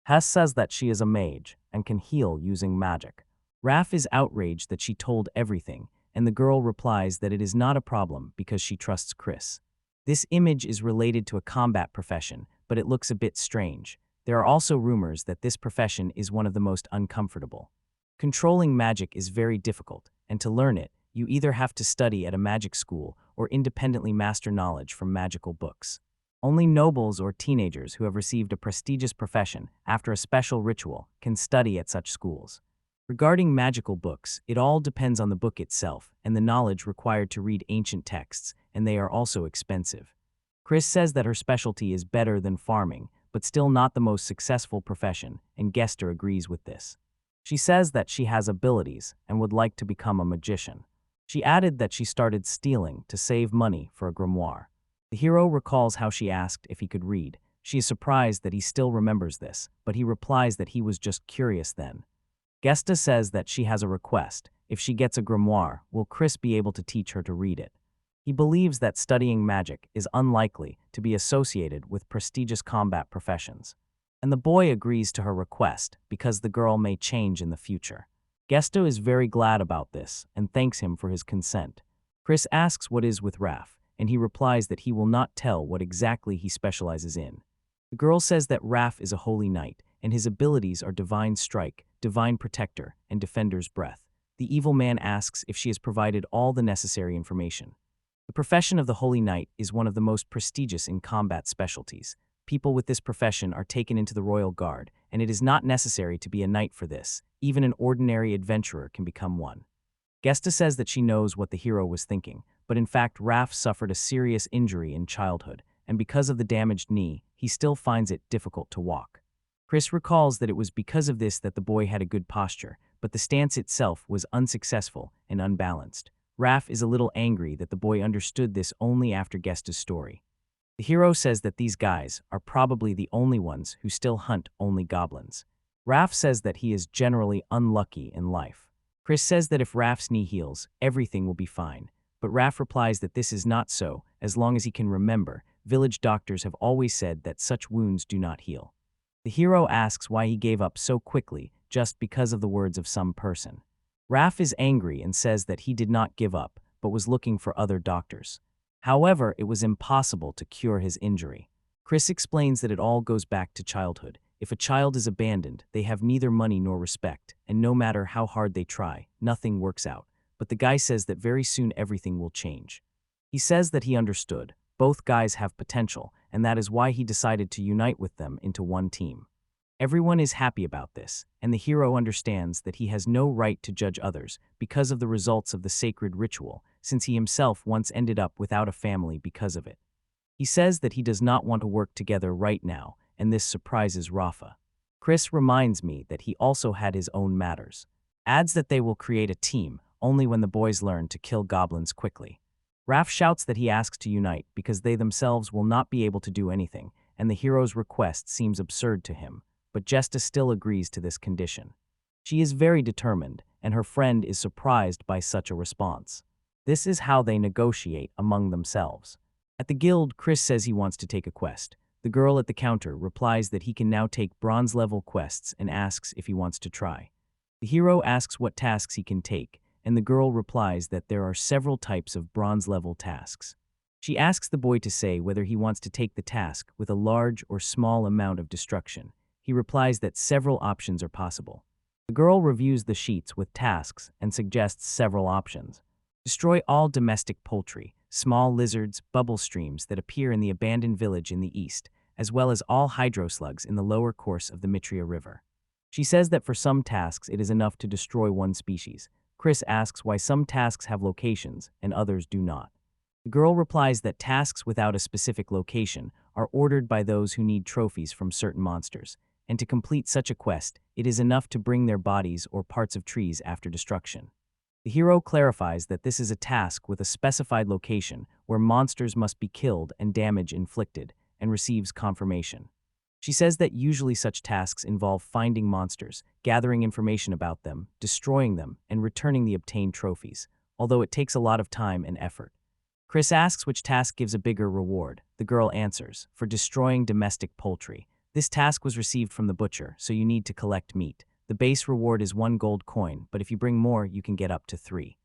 Hess says that she is a mage, and can heal using magic. Raph is outraged that she told everything, and the girl replies that it is not a problem because she trusts Chris. This image is related to a combat profession, but it looks a bit strange. There are also rumors that this profession is one of the most uncomfortable. Controlling magic is very difficult, and to learn it, you either have to study at a magic school or independently master knowledge from magical books. Only nobles or teenagers who have received a prestigious profession after a special ritual can study at such schools. Regarding magical books, it all depends on the book itself and the knowledge required to read ancient texts, and they are also expensive. Chris says that her specialty is better than farming, but still not the most successful profession, and Gester agrees with this. She says that she has abilities and would like to become a magician. She added that she started stealing to save money for a grimoire. The hero recalls how she asked if he could read. She is surprised that he still remembers this, but he replies that he was just curious then. Gesta says that she has a request. If she gets a grimoire, will Chris be able to teach her to read it? He believes that studying magic is unlikely to be associated with prestigious combat professions. And the boy agrees to her request because the girl may change in the future. Gesto is very glad about this and thanks him for his consent. Chris asks what is with Raph, and he replies that he will not tell what exactly he specializes in. The girl says that Raph is a holy knight, and his abilities are Divine Strike, Divine Protector, and Defender's Breath. The evil man asks if she has provided all the necessary information. The profession of the Holy Knight is one of the most prestigious in combat specialties. People with this profession are taken into the Royal Guard, and it is not necessary to be a knight for this. Even an ordinary adventurer can become one. Gesta says that she knows what the hero was thinking, but in fact Raph suffered a serious injury in childhood, and because of the damaged knee, he still finds it difficult to walk. Chris recalls that it was because of this that the boy had a good posture, but the stance itself was unsuccessful and unbalanced. Raph is a little angry that the boy understood this only after Gesta's story. The hero says that these guys are probably the only ones who still hunt only goblins. Raph says that he is generally unlucky in life. Chris says that if Raph's knee heals, everything will be fine, but Raph replies that this is not so, as long as he can remember. Village doctors have always said that such wounds do not heal. The hero asks why he gave up so quickly, just because of the words of some person. Raph is angry and says that he did not give up, but was looking for other doctors. However, it was impossible to cure his injury. Chris explains that it all goes back to childhood. If a child is abandoned, they have neither money nor respect, and no matter how hard they try, nothing works out. But the guy says that very soon everything will change. He says that he understood. Both guys have potential, and that is why he decided to unite with them into one team. Everyone is happy about this, and the hero understands that he has no right to judge others because of the results of the sacred ritual, since he himself once ended up without a family because of it. He says that he does not want to work together right now, and this surprises Rafa. Chris reminds me that he also had his own matters. Adds that they will create a team only when the boys learn to kill goblins quickly. Raph shouts that he asks to unite because they themselves will not be able to do anything, and the hero's request seems absurd to him, but Gesta still agrees to this condition. She is very determined, and her friend is surprised by such a response. This is how they negotiate among themselves. At the guild, Chris says he wants to take a quest. The girl at the counter replies that he can now take bronze-level quests and asks if he wants to try. The hero asks what tasks he can take, and the girl replies that there are several types of bronze-level tasks. She asks the boy to say whether he wants to take the task with a large or small amount of destruction. He replies that several options are possible. The girl reviews the sheets with tasks and suggests several options. Destroy all domestic poultry, small lizards, bubble streams that appear in the abandoned village in the east, as well as all hydroslugs in the lower course of the Mitria River. She says that for some tasks it is enough to destroy one species. Chris asks why some tasks have locations and others do not. The girl replies that tasks without a specific location are ordered by those who need trophies from certain monsters, and to complete such a quest, it is enough to bring their bodies or parts of trees after destruction. The hero clarifies that this is a task with a specified location where monsters must be killed and damage inflicted, and receives confirmation. She says that usually such tasks involve finding monsters, gathering information about them, destroying them, and returning the obtained trophies, although it takes a lot of time and effort. Chris asks which task gives a bigger reward. The girl answers, for destroying domestic poultry. This task was received from the butcher, so you need to collect meat. The base reward is 1 gold coin, but if you bring more, you can get up to 3.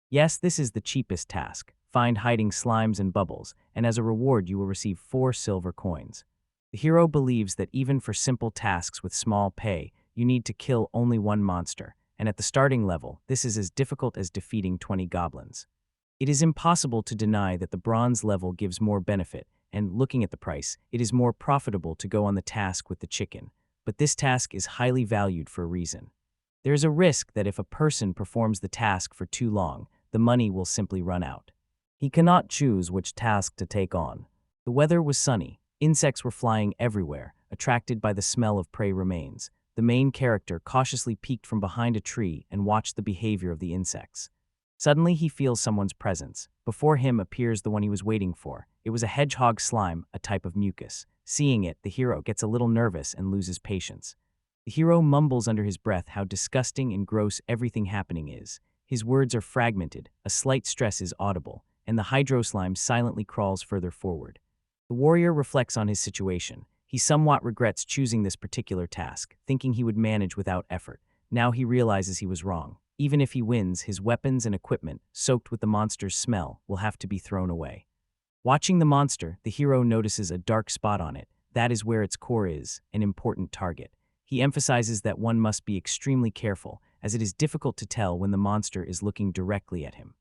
Yes, this is the cheapest task. Find hiding slimes and bubbles, and as a reward you will receive 4 silver coins. The hero believes that even for simple tasks with small pay, you need to kill only one monster, and at the starting level, this is as difficult as defeating 20 goblins. It is impossible to deny that the bronze level gives more benefit, and looking at the price, it is more profitable to go on the task with the chicken. But this task is highly valued for a reason. There is a risk that if a person performs the task for too long, the money will simply run out. He cannot choose which task to take on. The weather was sunny. Insects were flying everywhere, attracted by the smell of prey remains. The main character cautiously peeked from behind a tree and watched the behavior of the insects. Suddenly he feels someone's presence. Before him appears the one he was waiting for. It was a hedgehog slime, a type of mucus. Seeing it, the hero gets a little nervous and loses patience. The hero mumbles under his breath how disgusting and gross everything happening is. His words are fragmented, a slight stress is audible, and the hydro slime silently crawls further forward. The warrior reflects on his situation. He somewhat regrets choosing this particular task, thinking he would manage without effort. Now he realizes he was wrong. Even if he wins, his weapons and equipment, soaked with the monster's smell, will have to be thrown away. Watching the monster, the hero notices a dark spot on it. That is where its core is, an important target. He emphasizes that one must be extremely careful, as it is difficult to tell when the monster is looking directly at him.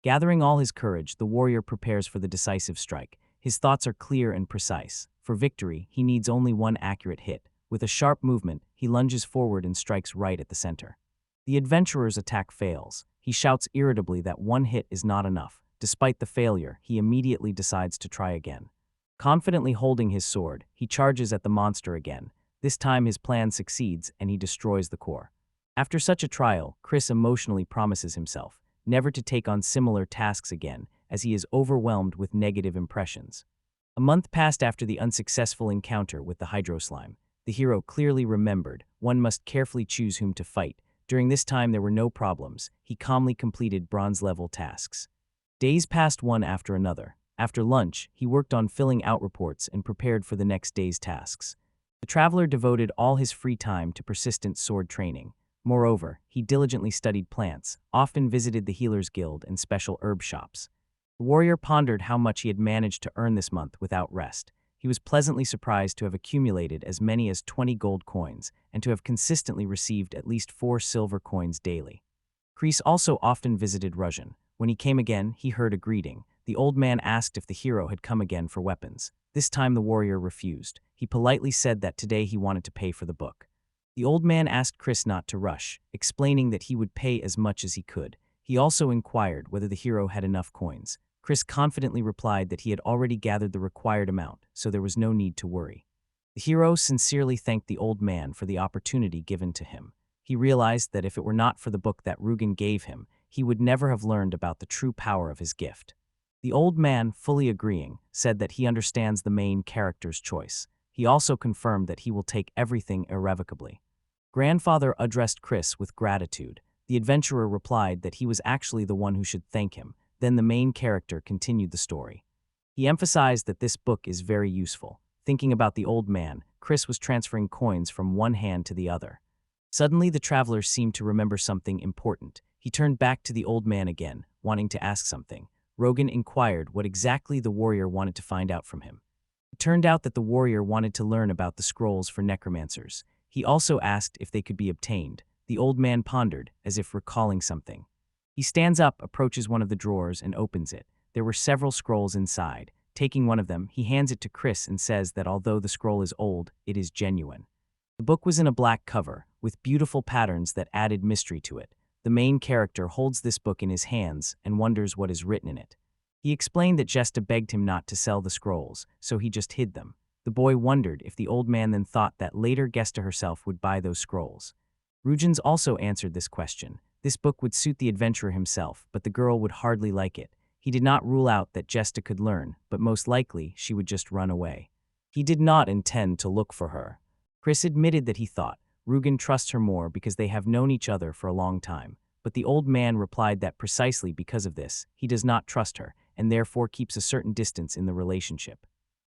Gathering all his courage, the warrior prepares for the decisive strike. His thoughts are clear and precise. For victory, he needs only one accurate hit. With a sharp movement, he lunges forward and strikes right at the center. The adventurer's attack fails. He shouts irritably that one hit is not enough. Despite the failure, he immediately decides to try again. Confidently holding his sword, he charges at the monster again. This time his plan succeeds and he destroys the core. After such a trial, Chris emotionally promises himself, never to take on similar tasks again, as he is overwhelmed with negative impressions. A month passed after the unsuccessful encounter with the hydro slime. The hero clearly remembered one must carefully choose whom to fight. During this time there were no problems. He calmly completed bronze-level tasks. Days passed one after another. After lunch, he worked on filling out reports and prepared for the next day's tasks. The traveler devoted all his free time to persistent sword training. Moreover, he diligently studied plants, often visited the Healer's Guild and special herb shops. The warrior pondered how much he had managed to earn this month without rest. He was pleasantly surprised to have accumulated as many as 20 gold coins and to have consistently received at least 4 silver coins daily. Klouse also often visited Ruzhin. When he came again, he heard a greeting. The old man asked if the hero had come again for weapons. This time the warrior refused. He politely said that today he wanted to pay for the book. The old man asked Klouse not to rush, explaining that he would pay as much as he could. He also inquired whether the hero had enough coins. Klouse confidently replied that he had already gathered the required amount, so there was no need to worry. The hero sincerely thanked the old man for the opportunity given to him. He realized that if it were not for the book that Rugen gave him, he would never have learned about the true power of his gift. The old man, fully agreeing, said that he understands the main character's choice. He also confirmed that he will take everything irrevocably. Grandfather addressed Klouse with gratitude. The adventurer replied that he was actually the one who should thank him. Then the main character continued the story. He emphasized that this book is very useful. Thinking about the old man, Klouse was transferring coins from one hand to the other. Suddenly the traveler seemed to remember something important. He turned back to the old man again, wanting to ask something. Rogan inquired what exactly the warrior wanted to find out from him. It turned out that the warrior wanted to learn about the scrolls for necromancers. He also asked if they could be obtained. The old man pondered, as if recalling something. He stands up, approaches one of the drawers, and opens it. There were several scrolls inside. Taking one of them, he hands it to Klouse and says that although the scroll is old, it is genuine. The book was in a black cover, with beautiful patterns that added mystery to it. The main character holds this book in his hands and wonders what is written in it. He explained that Jesta begged him not to sell the scrolls, so he just hid them. The boy wondered if the old man then thought that later Gesta herself would buy those scrolls. Rugens also answered this question. This book would suit the adventurer himself, but the girl would hardly like it. He did not rule out that Jesta could learn, but most likely she would just run away. He did not intend to look for her. Klouse admitted that he thought Rugen trusts her more because they have known each other for a long time, but the old man replied that precisely because of this, he does not trust her, and therefore keeps a certain distance in the relationship.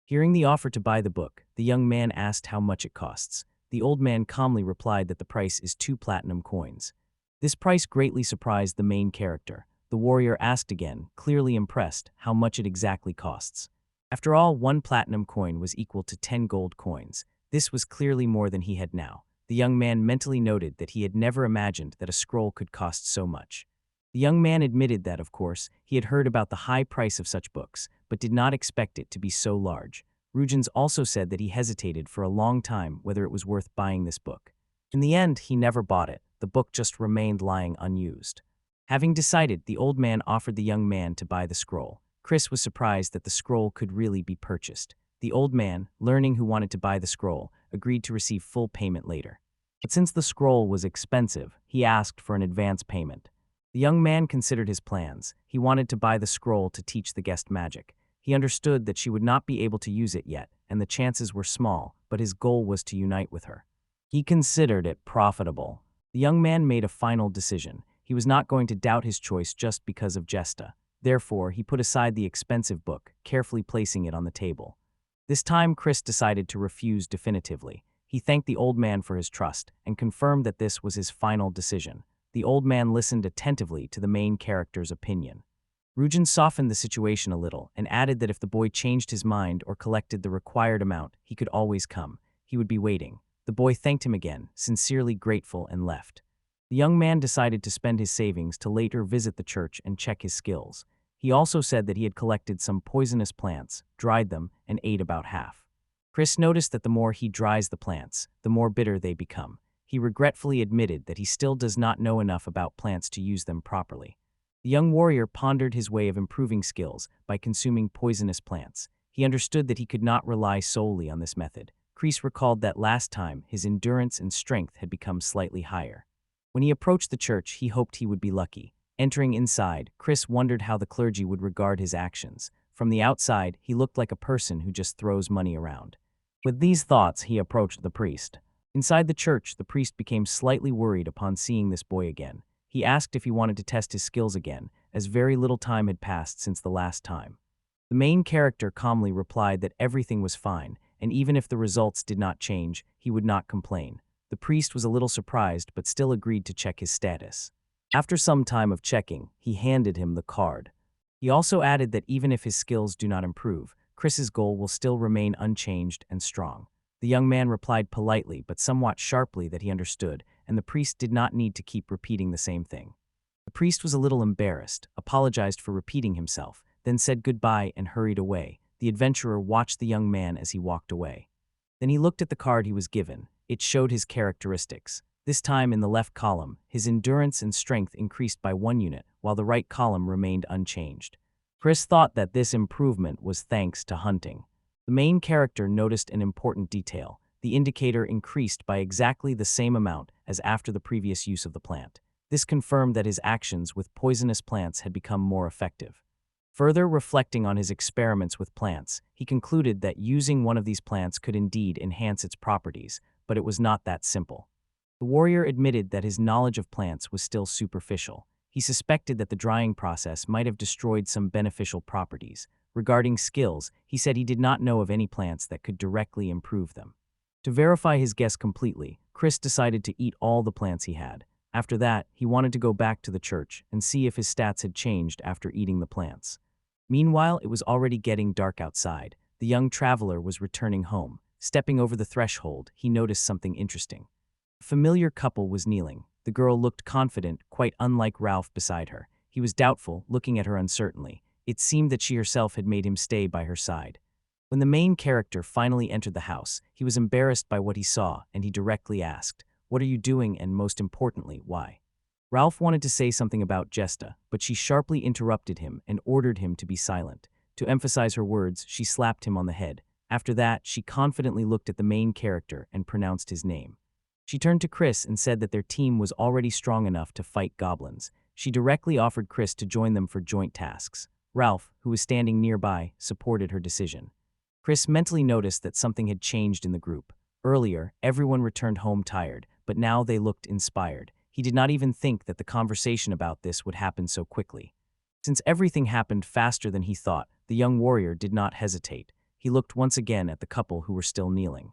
Hearing the offer to buy the book, the young man asked how much it costs. The old man calmly replied that the price is 2 platinum coins. This price greatly surprised the main character. The warrior asked again, clearly impressed, how much it exactly costs. After all, 1 platinum coin was equal to 10 gold coins. This was clearly more than he had now. The young man mentally noted that he had never imagined that a scroll could cost so much. The young man admitted that, of course, he had heard about the high price of such books, but did not expect it to be so large. Rugens also said that he hesitated for a long time whether it was worth buying this book. In the end, he never bought it. The book just remained lying unused. Having decided, the old man offered the young man to buy the scroll. Klouse was surprised that the scroll could really be purchased. The old man, learning who wanted to buy the scroll, agreed to receive full payment later. But since the scroll was expensive, he asked for an advance payment. The young man considered his plans. He wanted to buy the scroll to teach the guest magic. He understood that she would not be able to use it yet, and the chances were small, but his goal was to unite with her. He considered it profitable. The young man made a final decision. He was not going to doubt his choice just because of Jesta. Therefore, he put aside the expensive book, carefully placing it on the table. This time, Klouse decided to refuse definitively. He thanked the old man for his trust and confirmed that this was his final decision. The old man listened attentively to the main character's opinion. Rugen softened the situation a little and added that if the boy changed his mind or collected the required amount, he could always come. He would be waiting. The boy thanked him again, sincerely grateful, and left. The young man decided to spend his savings to later visit the church and check his skills. He also said that he had collected some poisonous plants, dried them, and ate about half. Klouse noticed that the more he dries the plants, the more bitter they become. He regretfully admitted that he still does not know enough about plants to use them properly. The young warrior pondered his way of improving skills by consuming poisonous plants. He understood that he could not rely solely on this method. Klouse recalled that last time his endurance and strength had become slightly higher. When he approached the church, he hoped he would be lucky. Entering inside, Chris wondered how the clergy would regard his actions. From the outside, he looked like a person who just throws money around. With these thoughts, he approached the priest. Inside the church, the priest became slightly worried upon seeing this boy again. He asked if he wanted to test his skills again, as very little time had passed since the last time. The main character calmly replied that everything was fine, and even if the results did not change, he would not complain. The priest was a little surprised but still agreed to check his status. After some time of checking, he handed him the card. He also added that even if his skills do not improve, Chris's goal will still remain unchanged and strong. The young man replied politely but somewhat sharply that he understood, and the priest did not need to keep repeating the same thing. The priest was a little embarrassed, apologized for repeating himself, then said goodbye and hurried away. The adventurer watched the young man as he walked away. Then he looked at the card he was given. It showed his characteristics. This time in the left column, his endurance and strength increased by 1 unit, while the right column remained unchanged. Chris thought that this improvement was thanks to hunting. The main character noticed an important detail. The indicator increased by exactly the same amount as after the previous use of the plant. This confirmed that his actions with poisonous plants had become more effective. Further reflecting on his experiments with plants, he concluded that using one of these plants could indeed enhance its properties, but it was not that simple. The warrior admitted that his knowledge of plants was still superficial. He suspected that the drying process might have destroyed some beneficial properties. Regarding skills, he said he did not know of any plants that could directly improve them. To verify his guess completely, Chris decided to eat all the plants he had. After that, he wanted to go back to the church and see if his stats had changed after eating the plants. Meanwhile, it was already getting dark outside. The young traveler was returning home. Stepping over the threshold, he noticed something interesting. A familiar couple was kneeling. The girl looked confident, quite unlike Ralph beside her. He was doubtful, looking at her uncertainly. It seemed that she herself had made him stay by her side. When the main character finally entered the house, he was embarrassed by what he saw, and he directly asked, "What are you doing, and most importantly, why?" Ralph wanted to say something about Jesta, but she sharply interrupted him and ordered him to be silent. To emphasize her words, she slapped him on the head. After that, she confidently looked at the main character and pronounced his name. She turned to Chris and said that their team was already strong enough to fight goblins. She directly offered Chris to join them for joint tasks. Ralph, who was standing nearby, supported her decision. Chris mentally noticed that something had changed in the group. Earlier, everyone returned home tired, but now they looked inspired. He did not even think that the conversation about this would happen so quickly. Since everything happened faster than he thought, the young warrior did not hesitate. He looked once again at the couple who were still kneeling.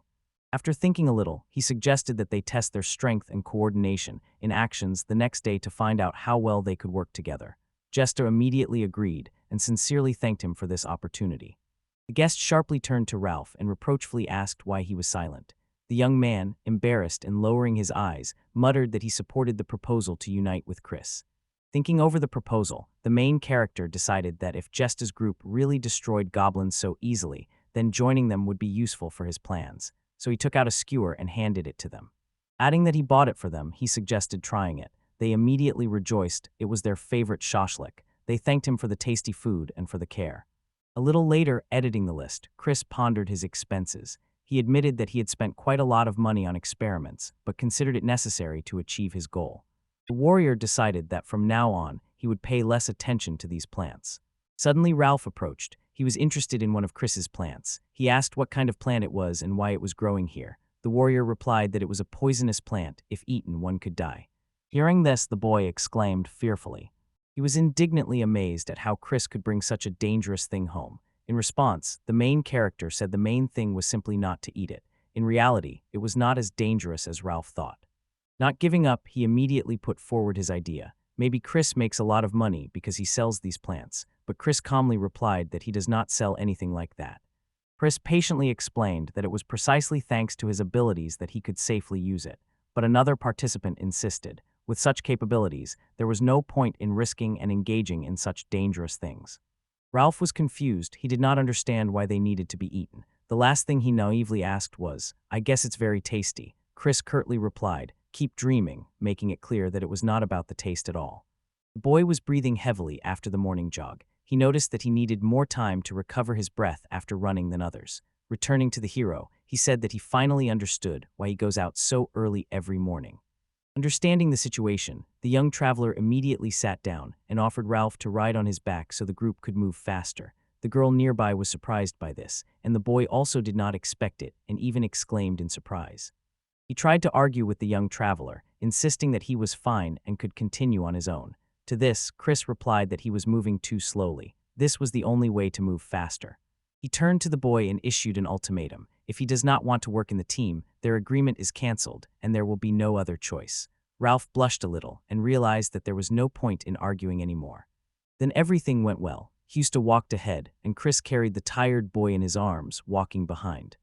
After thinking a little, he suggested that they test their strength and coordination in actions the next day to find out how well they could work together. Jester immediately agreed and sincerely thanked him for this opportunity. The guest sharply turned to Ralph and reproachfully asked why he was silent. The young man, embarrassed and lowering his eyes, muttered that he supported the proposal to unite with Chris. Thinking over the proposal, the main character decided that if Jesta's group really destroyed goblins so easily, then joining them would be useful for his plans. So he took out a skewer and handed it to them. Adding that he bought it for them, he suggested trying it. They immediately rejoiced. It was their favorite shashlik. They thanked him for the tasty food and for the care. A little later, editing the list, Chris pondered his expenses. He admitted that he had spent quite a lot of money on experiments, but considered it necessary to achieve his goal. The warrior decided that from now on, he would pay less attention to these plants. Suddenly, Ralph approached. He was interested in one of Chris's plants. He asked what kind of plant it was and why it was growing here. The warrior replied that it was a poisonous plant. If eaten, one could die. Hearing this, the boy exclaimed fearfully. He was indignantly amazed at how Chris could bring such a dangerous thing home. In response, the main character said the main thing was simply not to eat it. In reality, it was not as dangerous as Ralph thought. Not giving up, he immediately put forward his idea. Maybe Chris makes a lot of money because he sells these plants, but Chris calmly replied that he does not sell anything like that. Chris patiently explained that it was precisely thanks to his abilities that he could safely use it, but another participant insisted. With such capabilities, there was no point in risking and engaging in such dangerous things. Ralph was confused. He did not understand why they needed to be eaten. The last thing he naively asked was, "I guess it's very tasty." Chris curtly replied, "Keep dreaming," making it clear that it was not about the taste at all. The boy was breathing heavily after the morning jog. He noticed that he needed more time to recover his breath after running than others. Returning to the hero, he said that he finally understood why he goes out so early every morning. Understanding the situation, the young traveler immediately sat down and offered Ralph to ride on his back so the group could move faster. The girl nearby was surprised by this, and the boy also did not expect it and even exclaimed in surprise. He tried to argue with the young traveler, insisting that he was fine and could continue on his own. To this, Chris replied that he was moving too slowly. This was the only way to move faster. He turned to the boy and issued an ultimatum. If he does not want to work in the team, their agreement is cancelled, and there will be no other choice. Ralph blushed a little and realized that there was no point in arguing anymore. Then everything went well. Husta walked ahead, and Chris carried the tired boy in his arms, walking behind.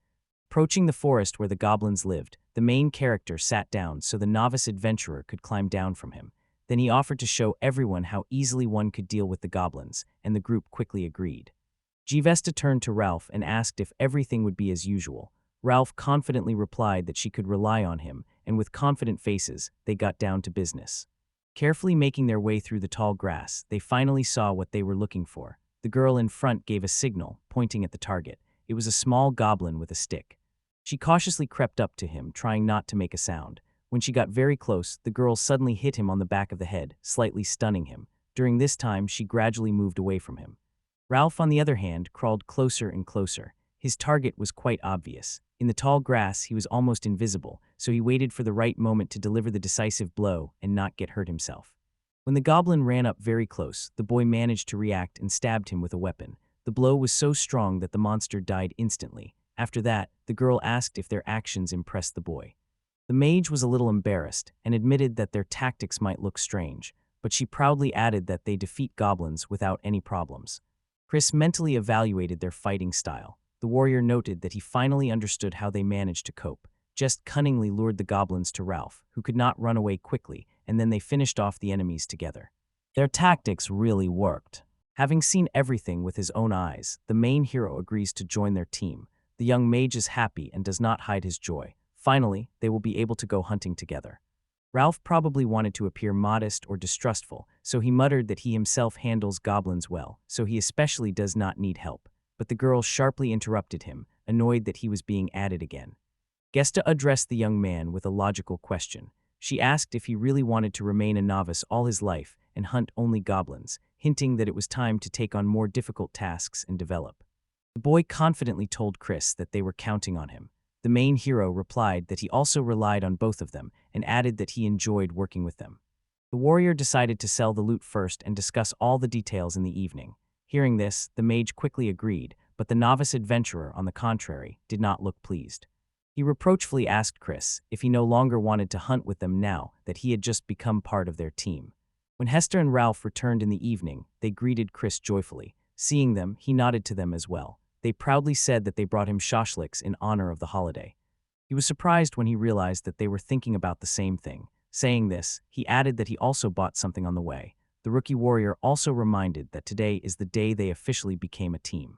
Approaching the forest where the goblins lived, the main character sat down so the novice adventurer could climb down from him. Then he offered to show everyone how easily one could deal with the goblins, and the group quickly agreed. Gvesta turned to Ralph and asked if everything would be as usual. Ralph confidently replied that she could rely on him, and with confident faces, they got down to business. Carefully making their way through the tall grass, they finally saw what they were looking for. The girl in front gave a signal, pointing at the target. It was a small goblin with a stick. She cautiously crept up to him, trying not to make a sound. When she got very close, the girl suddenly hit him on the back of the head, slightly stunning him. During this time, she gradually moved away from him. Ralph, on the other hand, crawled closer and closer. His target was quite obvious. In the tall grass, he was almost invisible, so he waited for the right moment to deliver the decisive blow and not get hurt himself. When the goblin ran up very close, the boy managed to react and stabbed him with a weapon. The blow was so strong that the monster died instantly. After that, the girl asked if their actions impressed the boy. The mage was a little embarrassed and admitted that their tactics might look strange, but she proudly added that they defeat goblins without any problems. Chris mentally evaluated their fighting style. The warrior noted that he finally understood how they managed to cope. Just cunningly lured the goblins to Ralph, who could not run away quickly, and then they finished off the enemies together. Their tactics really worked. Having seen everything with his own eyes, the main hero agrees to join their team. The young mage is happy and does not hide his joy. Finally, they will be able to go hunting together. Ralph probably wanted to appear modest or distrustful, so he muttered that he himself handles goblins well, so he especially does not need help. But the girl sharply interrupted him, annoyed that he was being added again. Gesta addressed the young man with a logical question. She asked if he really wanted to remain a novice all his life and hunt only goblins, hinting that it was time to take on more difficult tasks and develop. The boy confidently told Chris that they were counting on him. The main hero replied that he also relied on both of them and added that he enjoyed working with them. The warrior decided to sell the loot first and discuss all the details in the evening. Hearing this, the mage quickly agreed, but the novice adventurer, on the contrary, did not look pleased. He reproachfully asked Chris if he no longer wanted to hunt with them now that he had just become part of their team. When Hester and Ralph returned in the evening, they greeted Chris joyfully. Seeing them, he nodded to them as well. They proudly said that they brought him shashliks in honor of the holiday. He was surprised when he realized that they were thinking about the same thing. Saying this, he added that he also bought something on the way. The rookie warrior also reminded that today is the day they officially became a team.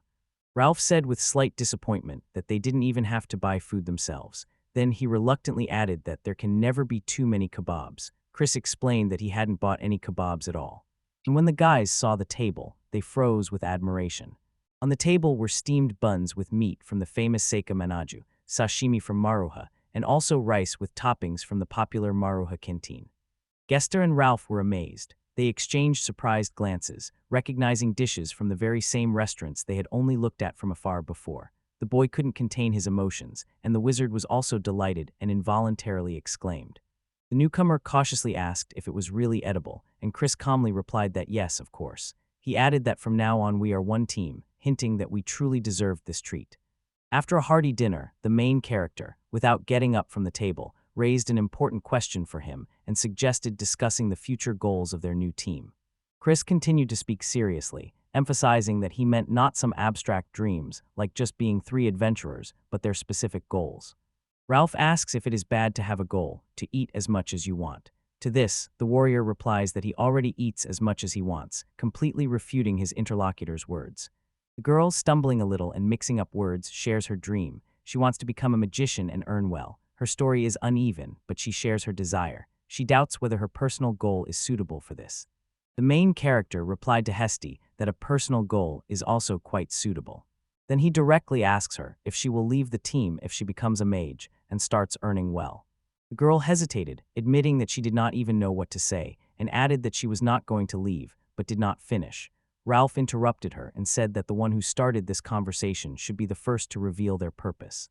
Ralph said with slight disappointment that they didn't even have to buy food themselves. Then he reluctantly added that there can never be too many kebabs. Chris explained that he hadn't bought any kebabs at all. And when the guys saw the table, they froze with admiration. On the table were steamed buns with meat from the famous Seika Manaju, sashimi from Maruha, and also rice with toppings from the popular Maruha canteen. Gester and Ralph were amazed. They exchanged surprised glances, recognizing dishes from the very same restaurants they had only looked at from afar before. The boy couldn't contain his emotions, and the wizard was also delighted and involuntarily exclaimed. The newcomer cautiously asked if it was really edible, and Chris calmly replied that yes, of course. He added that from now on we are one team, hinting that we truly deserved this treat. After a hearty dinner, the main character, without getting up from the table, raised an important question for him and suggested discussing the future goals of their new team. Chris continued to speak seriously, emphasizing that he meant not some abstract dreams, like just being 3 adventurers, but their specific goals. Ralph asks if it is bad to have a goal, to eat as much as you want. To this, the warrior replies that he already eats as much as he wants, completely refuting his interlocutor's words. The girl, stumbling a little and mixing up words, shares her dream. She wants to become a magician and earn well. Her story is uneven, but she shares her desire. She doubts whether her personal goal is suitable for this. The main character replied to Hesti that a personal goal is also quite suitable. Then he directly asks her if she will leave the team if she becomes a mage and starts earning well. The girl hesitated, admitting that she did not even know what to say, and added that she was not going to leave, but did not finish. Ralph interrupted her and said that the one who started this conversation should be the first to reveal their purpose.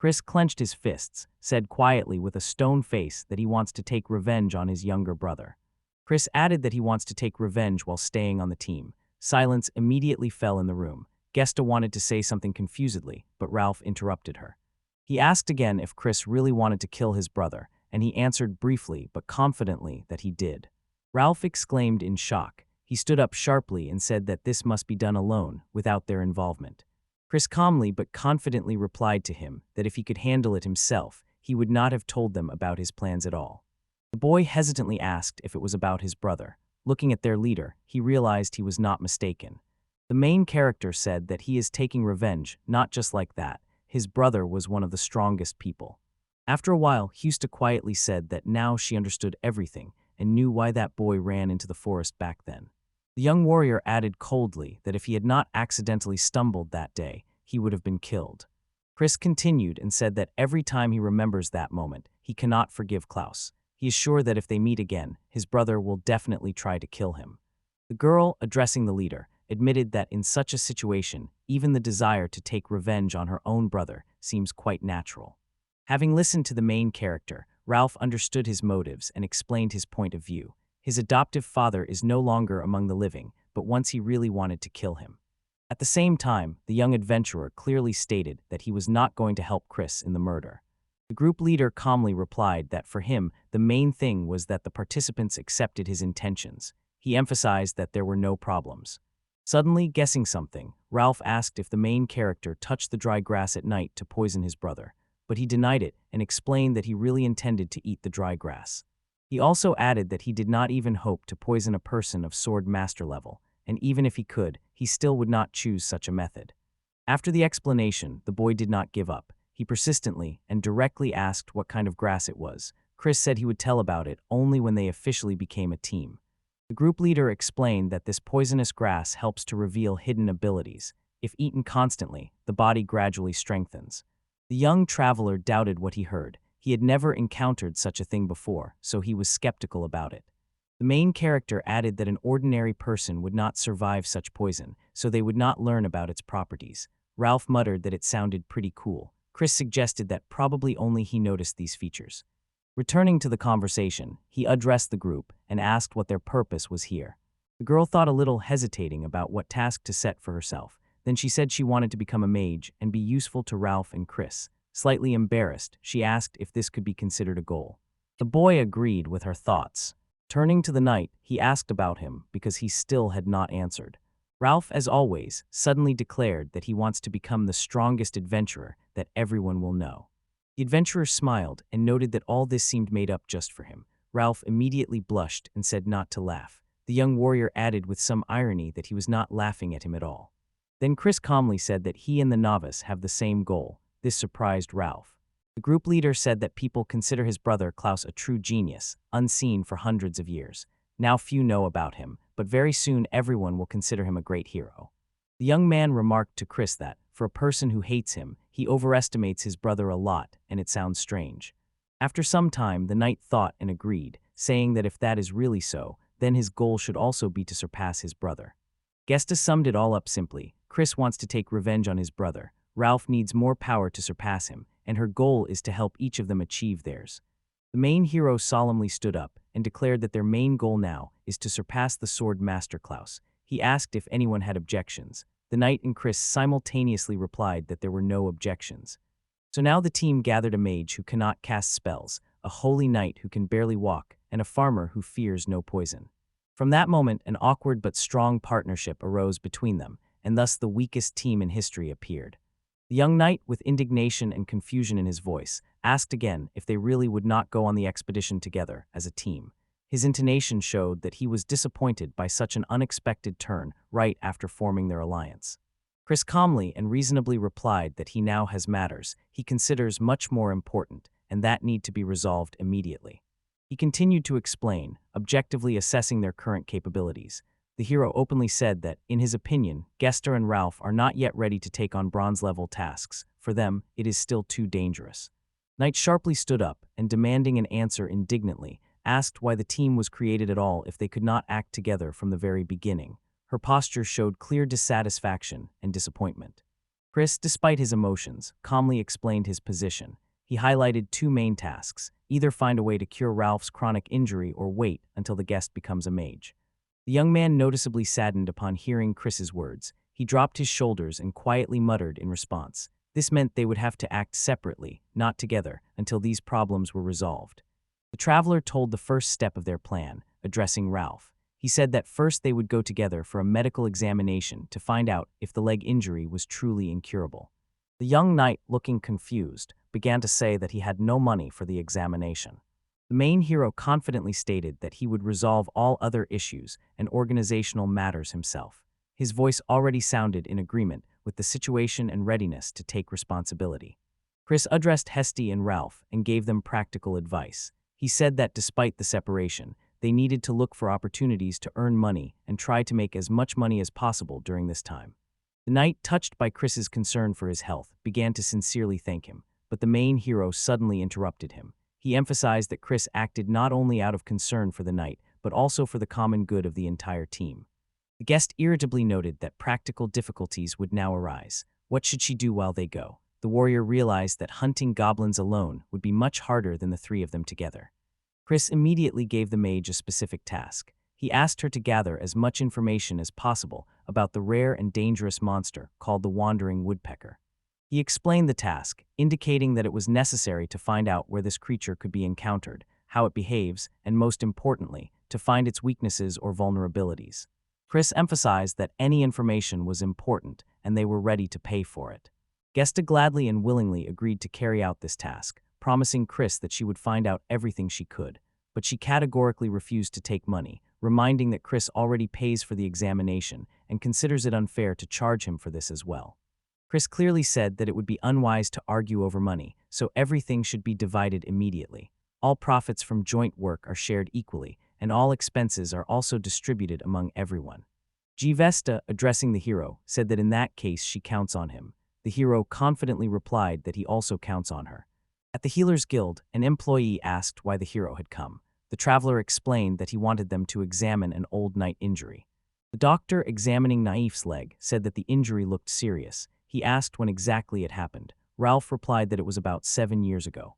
Chris clenched his fists, said quietly with a stone face that he wants to take revenge on his younger brother. Chris added that he wants to take revenge while staying on the team. Silence immediately fell in the room. Gesta wanted to say something confusedly, but Ralph interrupted her. He asked again if Chris really wanted to kill his brother, and he answered briefly but confidently that he did. Ralph exclaimed in shock. He stood up sharply and said that this must be done alone, without their involvement. Chris calmly but confidently replied to him that if he could handle it himself, he would not have told them about his plans at all. The boy hesitantly asked if it was about his brother. Looking at their leader, he realized he was not mistaken. The main character said that he is taking revenge, not just like that. His brother was one of the strongest people. After a while, Husta quietly said that now she understood everything and knew why that boy ran into the forest back then. The young warrior added coldly that if he had not accidentally stumbled that day, he would have been killed. Chris continued and said that every time he remembers that moment, he cannot forgive Klouse. He is sure that if they meet again, his brother will definitely try to kill him. The girl, addressing the leader, admitted that in such a situation, even the desire to take revenge on her own brother seems quite natural. Having listened to the main character, Ralph understood his motives and explained his point of view. His adoptive father is no longer among the living, but once he really wanted to kill him. At the same time, the young adventurer clearly stated that he was not going to help Chris in the murder. The group leader calmly replied that for him, the main thing was that the participants accepted his intentions. He emphasized that there were no problems. Suddenly, guessing something, Ralph asked if the main character touched the dry grass at night to poison his brother, but he denied it and explained that he really intended to eat the dry grass. He also added that he did not even hope to poison a person of sword master level, and even if he could, he still would not choose such a method. After the explanation, the boy did not give up. He persistently and directly asked what kind of grass it was. Chris said he would tell about it only when they officially became a team. The group leader explained that this poisonous grass helps to reveal hidden abilities. If eaten constantly, the body gradually strengthens. The young traveler doubted what he heard. He had never encountered such a thing before, so he was skeptical about it. The main character added that an ordinary person would not survive such poison, so they would not learn about its properties. Ralph muttered that it sounded pretty cool. Chris suggested that probably only he noticed these features. Returning to the conversation, he addressed the group and asked what their purpose was here. The girl thought a little, hesitating about what task to set for herself. Then she said she wanted to become a mage and be useful to Ralph and Chris. Slightly embarrassed, she asked if this could be considered a goal. The boy agreed with her thoughts. Turning to the knight, he asked about him because he still had not answered. Ralph, as always, suddenly declared that he wants to become the strongest adventurer that everyone will know. The adventurer smiled and noted that all this seemed made up just for him. Ralph immediately blushed and said not to laugh. The young warrior added with some irony that he was not laughing at him at all. Then Chris calmly said that he and the novice have the same goal. This surprised Ralph. The group leader said that people consider his brother Klouse a true genius, unseen for hundreds of years. Now few know about him, but very soon everyone will consider him a great hero. The young man remarked to Chris that, for a person who hates him, he overestimates his brother a lot, and it sounds strange. After some time, the knight thought and agreed, saying that if that is really so, then his goal should also be to surpass his brother. Gesta summed it all up simply. Chris wants to take revenge on his brother. Ralph needs more power to surpass him, and her goal is to help each of them achieve theirs. The main hero solemnly stood up and declared that their main goal now is to surpass the sword master Klouse. He asked if anyone had objections. The knight and Chris simultaneously replied that there were no objections. So now the team gathered a mage who cannot cast spells, a holy knight who can barely walk, and a farmer who fears no poison. From that moment, an awkward but strong partnership arose between them, and thus the weakest team in history appeared. The young knight, with indignation and confusion in his voice, asked again if they really would not go on the expedition together as a team. His intonation showed that he was disappointed by such an unexpected turn right after forming their alliance. Chris calmly and reasonably replied that he now has matters he considers much more important, and that need to be resolved immediately. He continued to explain, objectively assessing their current capabilities. The hero openly said that, in his opinion, Gesta and Ralph are not yet ready to take on bronze-level tasks. For them, it is still too dangerous. Knight sharply stood up and, demanding an answer indignantly, asked why the team was created at all if they could not act together from the very beginning. Her posture showed clear dissatisfaction and disappointment. Chris, despite his emotions, calmly explained his position. He highlighted two main tasks: either find a way to cure Ralph's chronic injury or wait until the guest becomes a mage. The young man noticeably saddened upon hearing Chris's words. He dropped his shoulders and quietly muttered in response. This meant they would have to act separately, not together, until these problems were resolved. The traveler told the first step of their plan, addressing Ralph. He said that first they would go together for a medical examination to find out if the leg injury was truly incurable. The young knight, looking confused, began to say that he had no money for the examination. The main hero confidently stated that he would resolve all other issues and organizational matters himself. His voice already sounded in agreement with the situation and readiness to take responsibility. Chris addressed Hesty and Ralph and gave them practical advice. He said that despite the separation, they needed to look for opportunities to earn money and try to make as much money as possible during this time. The knight, touched by Chris's concern for his health, began to sincerely thank him, but the main hero suddenly interrupted him. He emphasized that Chris acted not only out of concern for the knight, but also for the common good of the entire team. The guest irritably noted that practical difficulties would now arise. What should she do while they go? The warrior realized that hunting goblins alone would be much harder than the three of them together. Chris immediately gave the mage a specific task. He asked her to gather as much information as possible about the rare and dangerous monster called the wandering woodpecker. He explained the task, indicating that it was necessary to find out where this creature could be encountered, how it behaves, and most importantly, to find its weaknesses or vulnerabilities. Chris emphasized that any information was important and they were ready to pay for it. Gesta gladly and willingly agreed to carry out this task, promising Chris that she would find out everything she could, but she categorically refused to take money, reminding that Chris already pays for the examination and considers it unfair to charge him for this as well. Chris clearly said that it would be unwise to argue over money, so everything should be divided immediately. All profits from joint work are shared equally, and all expenses are also distributed among everyone. Vesta, addressing the hero, said that in that case she counts on him. The hero confidently replied that he also counts on her. At the Healers Guild, an employee asked why the hero had come. The traveler explained that he wanted them to examine an old knight injury. The doctor, examining Naif's leg, said that the injury looked serious. He asked when exactly it happened. Ralph replied that it was about 7 years ago.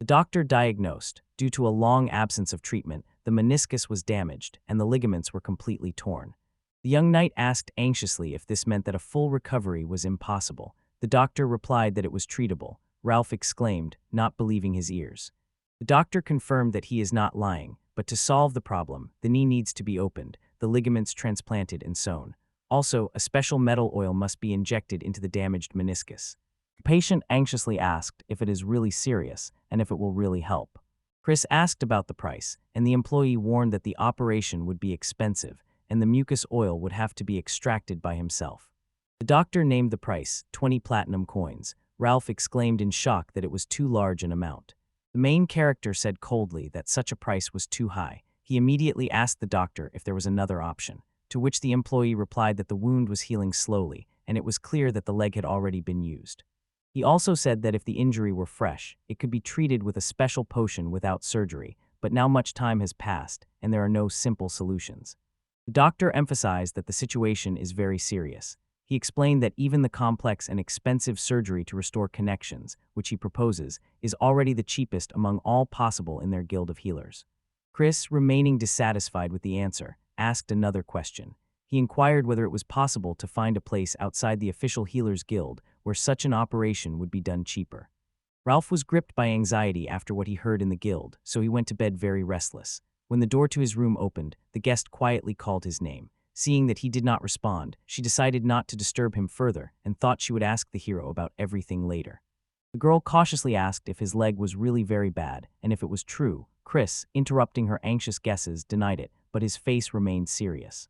The doctor diagnosed, due to a long absence of treatment, the meniscus was damaged and the ligaments were completely torn. The young knight asked anxiously if this meant that a full recovery was impossible. The doctor replied that it was treatable. Ralph exclaimed, not believing his ears. The doctor confirmed that he is not lying, but to solve the problem, the knee needs to be opened, the ligaments transplanted and sewn. Also, a special metal oil must be injected into the damaged meniscus. The patient anxiously asked if it is really serious and if it will really help. Chris asked about the price, and the employee warned that the operation would be expensive and the mucus oil would have to be extracted by himself. The doctor named the price, 20 platinum coins. Ralph exclaimed in shock that it was too large an amount. The main character said coldly that such a price was too high. He immediately asked the doctor if there was another option, to which the employee replied that the wound was healing slowly, and it was clear that the leg had already been used. He also said that if the injury were fresh, it could be treated with a special potion without surgery, but now much time has passed, and there are no simple solutions. The doctor emphasized that the situation is very serious. He explained that even the complex and expensive surgery to restore connections, which he proposes, is already the cheapest among all possible in their guild of healers. Chris, remaining dissatisfied with the answer, asked another question. He inquired whether it was possible to find a place outside the official Healers Guild where such an operation would be done cheaper. Ralph was gripped by anxiety after what he heard in the guild, so he went to bed very restless. When the door to his room opened, the guest quietly called his name. Seeing that he did not respond, she decided not to disturb him further and thought she would ask the hero about everything later. The girl cautiously asked if his leg was really very bad, and if it was true. Chris, interrupting her anxious guesses, denied it, but his face remained serious.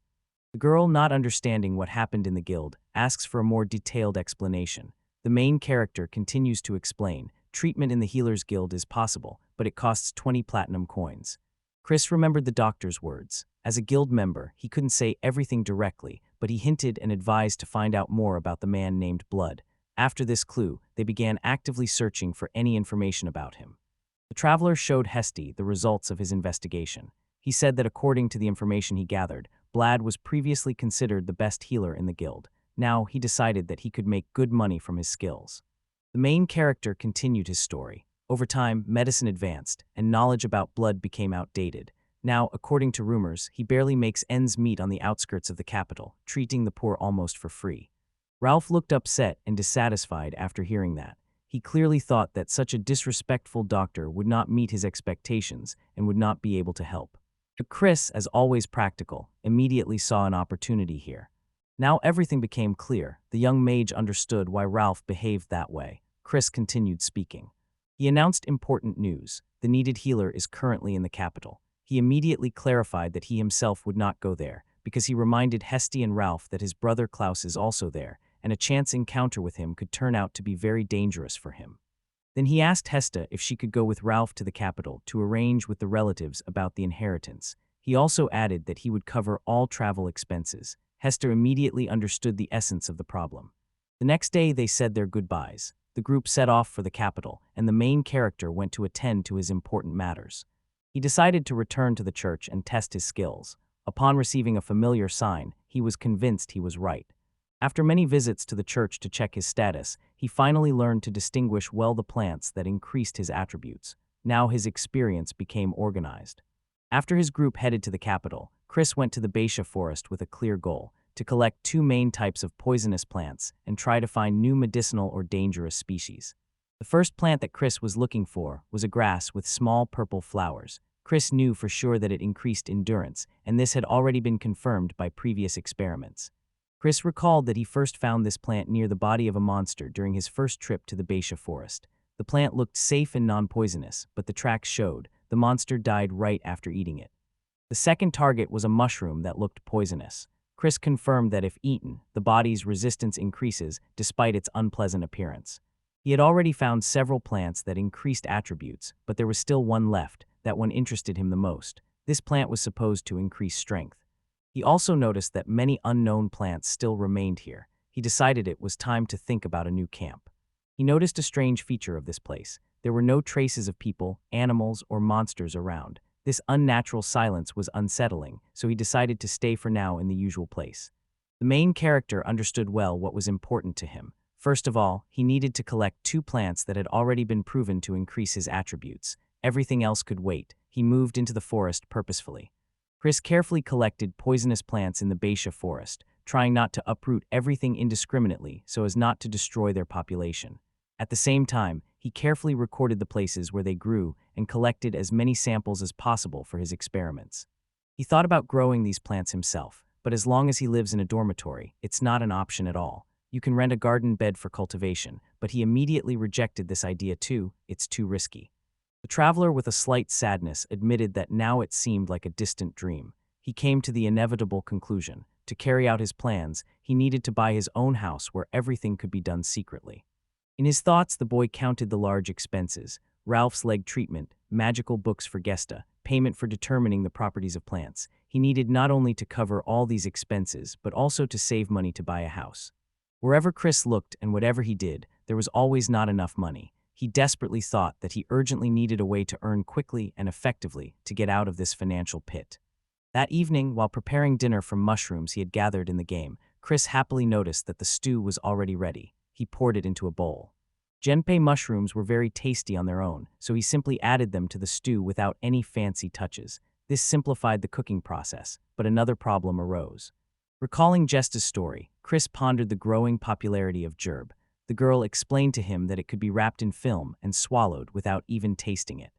The girl, not understanding what happened in the guild, asks for a more detailed explanation. The main character continues to explain, treatment in the Healers Guild is possible, but it costs 20 platinum coins. Chris remembered the doctor's words. As a guild member, he couldn't say everything directly, but he hinted and advised to find out more about the man named Blood. After this clue, they began actively searching for any information about him. The traveler showed Hesti the results of his investigation. He said that according to the information he gathered, Blad was previously considered the best healer in the guild. Now he decided that he could make good money from his skills. The main character continued his story. Over time, medicine advanced, and knowledge about blood became outdated. Now, according to rumors, he barely makes ends meet on the outskirts of the capital, treating the poor almost for free. Ralph looked upset and dissatisfied after hearing that. He clearly thought that such a disrespectful doctor would not meet his expectations and would not be able to help. But Chris, as always practical, immediately saw an opportunity here. Now everything became clear. The young mage understood why Ralph behaved that way. Chris continued speaking. He announced important news. The needed healer is currently in the capital. He immediately clarified that he himself would not go there, because he reminded Hesti and Ralph that his brother Klouse is also there, and a chance encounter with him could turn out to be very dangerous for him. Then he asked Hesta if she could go with Ralph to the capital to arrange with the relatives about the inheritance. He also added that he would cover all travel expenses. Hester immediately understood the essence of the problem. The next day they said their goodbyes. The group set off for the capital, and the main character went to attend to his important matters. He decided to return to the church and test his skills. Upon receiving a familiar sign, he was convinced he was right. After many visits to the church to check his status, he finally learned to distinguish well the plants that increased his attributes. Now his experience became organized. After his group headed to the capital, Chris went to the Baisha forest with a clear goal: to collect two main types of poisonous plants and try to find new medicinal or dangerous species. The first plant that Chris was looking for was a grass with small purple flowers. Chris knew for sure that it increased endurance, and this had already been confirmed by previous experiments. Chris recalled that he first found this plant near the body of a monster during his first trip to the Baisha forest. The plant looked safe and non-poisonous, but the tracks showed the monster died right after eating it. The second target was a mushroom that looked poisonous. Chris confirmed that if eaten, the body's resistance increases despite its unpleasant appearance. He had already found several plants that increased attributes, but there was still one left. That one interested him the most. This plant was supposed to increase strength. He also noticed that many unknown plants still remained here. He decided it was time to think about a new camp. He noticed a strange feature of this place. There were no traces of people, animals, or monsters around. This unnatural silence was unsettling, so he decided to stay for now in the usual place. The main character understood well what was important to him. First of all, he needed to collect two plants that had already been proven to increase his attributes. Everything else could wait. He moved into the forest purposefully. Chris carefully collected poisonous plants in the Baisha forest, trying not to uproot everything indiscriminately so as not to destroy their population. At the same time, he carefully recorded the places where they grew and collected as many samples as possible for his experiments. He thought about growing these plants himself, but as long as he lives in a dormitory, it's not an option at all. You can rent a garden bed for cultivation, but he immediately rejected this idea too. It's too risky. The traveler, with a slight sadness, admitted that now it seemed like a distant dream. He came to the inevitable conclusion. To carry out his plans, he needed to buy his own house where everything could be done secretly. In his thoughts, the boy counted the large expenses: Ralph's leg treatment, magical books for Gesta, payment for determining the properties of plants. He needed not only to cover all these expenses, but also to save money to buy a house. Wherever Chris looked and whatever he did, there was always not enough money. He desperately thought that he urgently needed a way to earn quickly and effectively to get out of this financial pit. That evening, while preparing dinner from mushrooms he had gathered in the game, Chris happily noticed that the stew was already ready. He poured it into a bowl. Genpei mushrooms were very tasty on their own, so he simply added them to the stew without any fancy touches. This simplified the cooking process, but another problem arose. Recalling Gesta's story, Chris pondered the growing popularity of gerb. The girl explained to him that it could be wrapped in film and swallowed without even tasting it.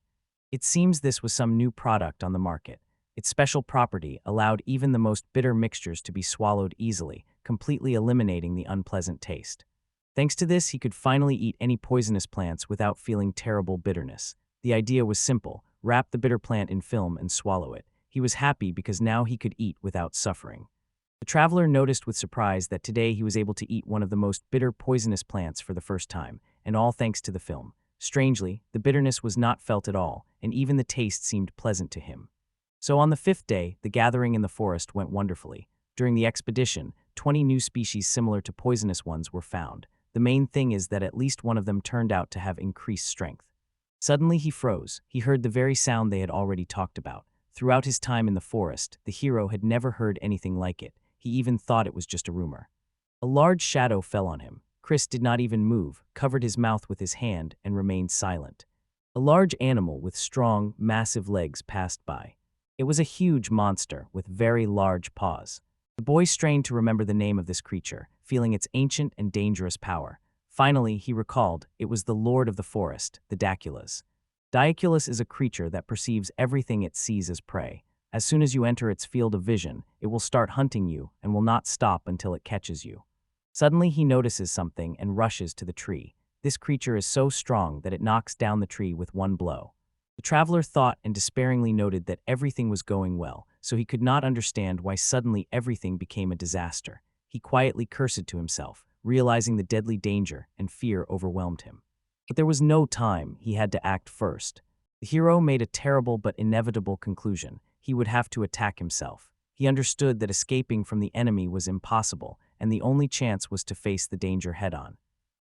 It seems this was some new product on the market. Its special property allowed even the most bitter mixtures to be swallowed easily, completely eliminating the unpleasant taste. Thanks to this, he could finally eat any poisonous plants without feeling terrible bitterness. The idea was simple: wrap the bitter plant in film and swallow it. He was happy because now he could eat without suffering. The traveler noticed with surprise that today he was able to eat one of the most bitter poisonous plants for the first time, and all thanks to the film. Strangely, the bitterness was not felt at all, and even the taste seemed pleasant to him. So on the fifth day, the gathering in the forest went wonderfully. During the expedition, 20 new species similar to poisonous ones were found. The main thing is that at least one of them turned out to have increased strength. Suddenly he froze. He heard the very sound they had already talked about. Throughout his time in the forest, the hero had never heard anything like it. He even thought it was just a rumor. A large shadow fell on him. Chris did not even move, covered his mouth with his hand, and remained silent. A large animal with strong, massive legs passed by. It was a huge monster with very large paws. The boy strained to remember the name of this creature, feeling its ancient and dangerous power. Finally, he recalled it was the Lord of the Forest, the Daculus. Daculus is a creature that perceives everything it sees as prey. As soon as you enter its field of vision, it will start hunting you and will not stop until it catches you. Suddenly, he notices something and rushes to the tree. This creature is so strong that it knocks down the tree with one blow. The traveler thought and despairingly noted that everything was going well, so he could not understand why suddenly everything became a disaster. He quietly cursed to himself, realizing the deadly danger and fear overwhelmed him. But there was no time. He had to act first. The hero made a terrible but inevitable conclusion. He would have to attack himself. He understood that escaping from the enemy was impossible, and the only chance was to face the danger head-on.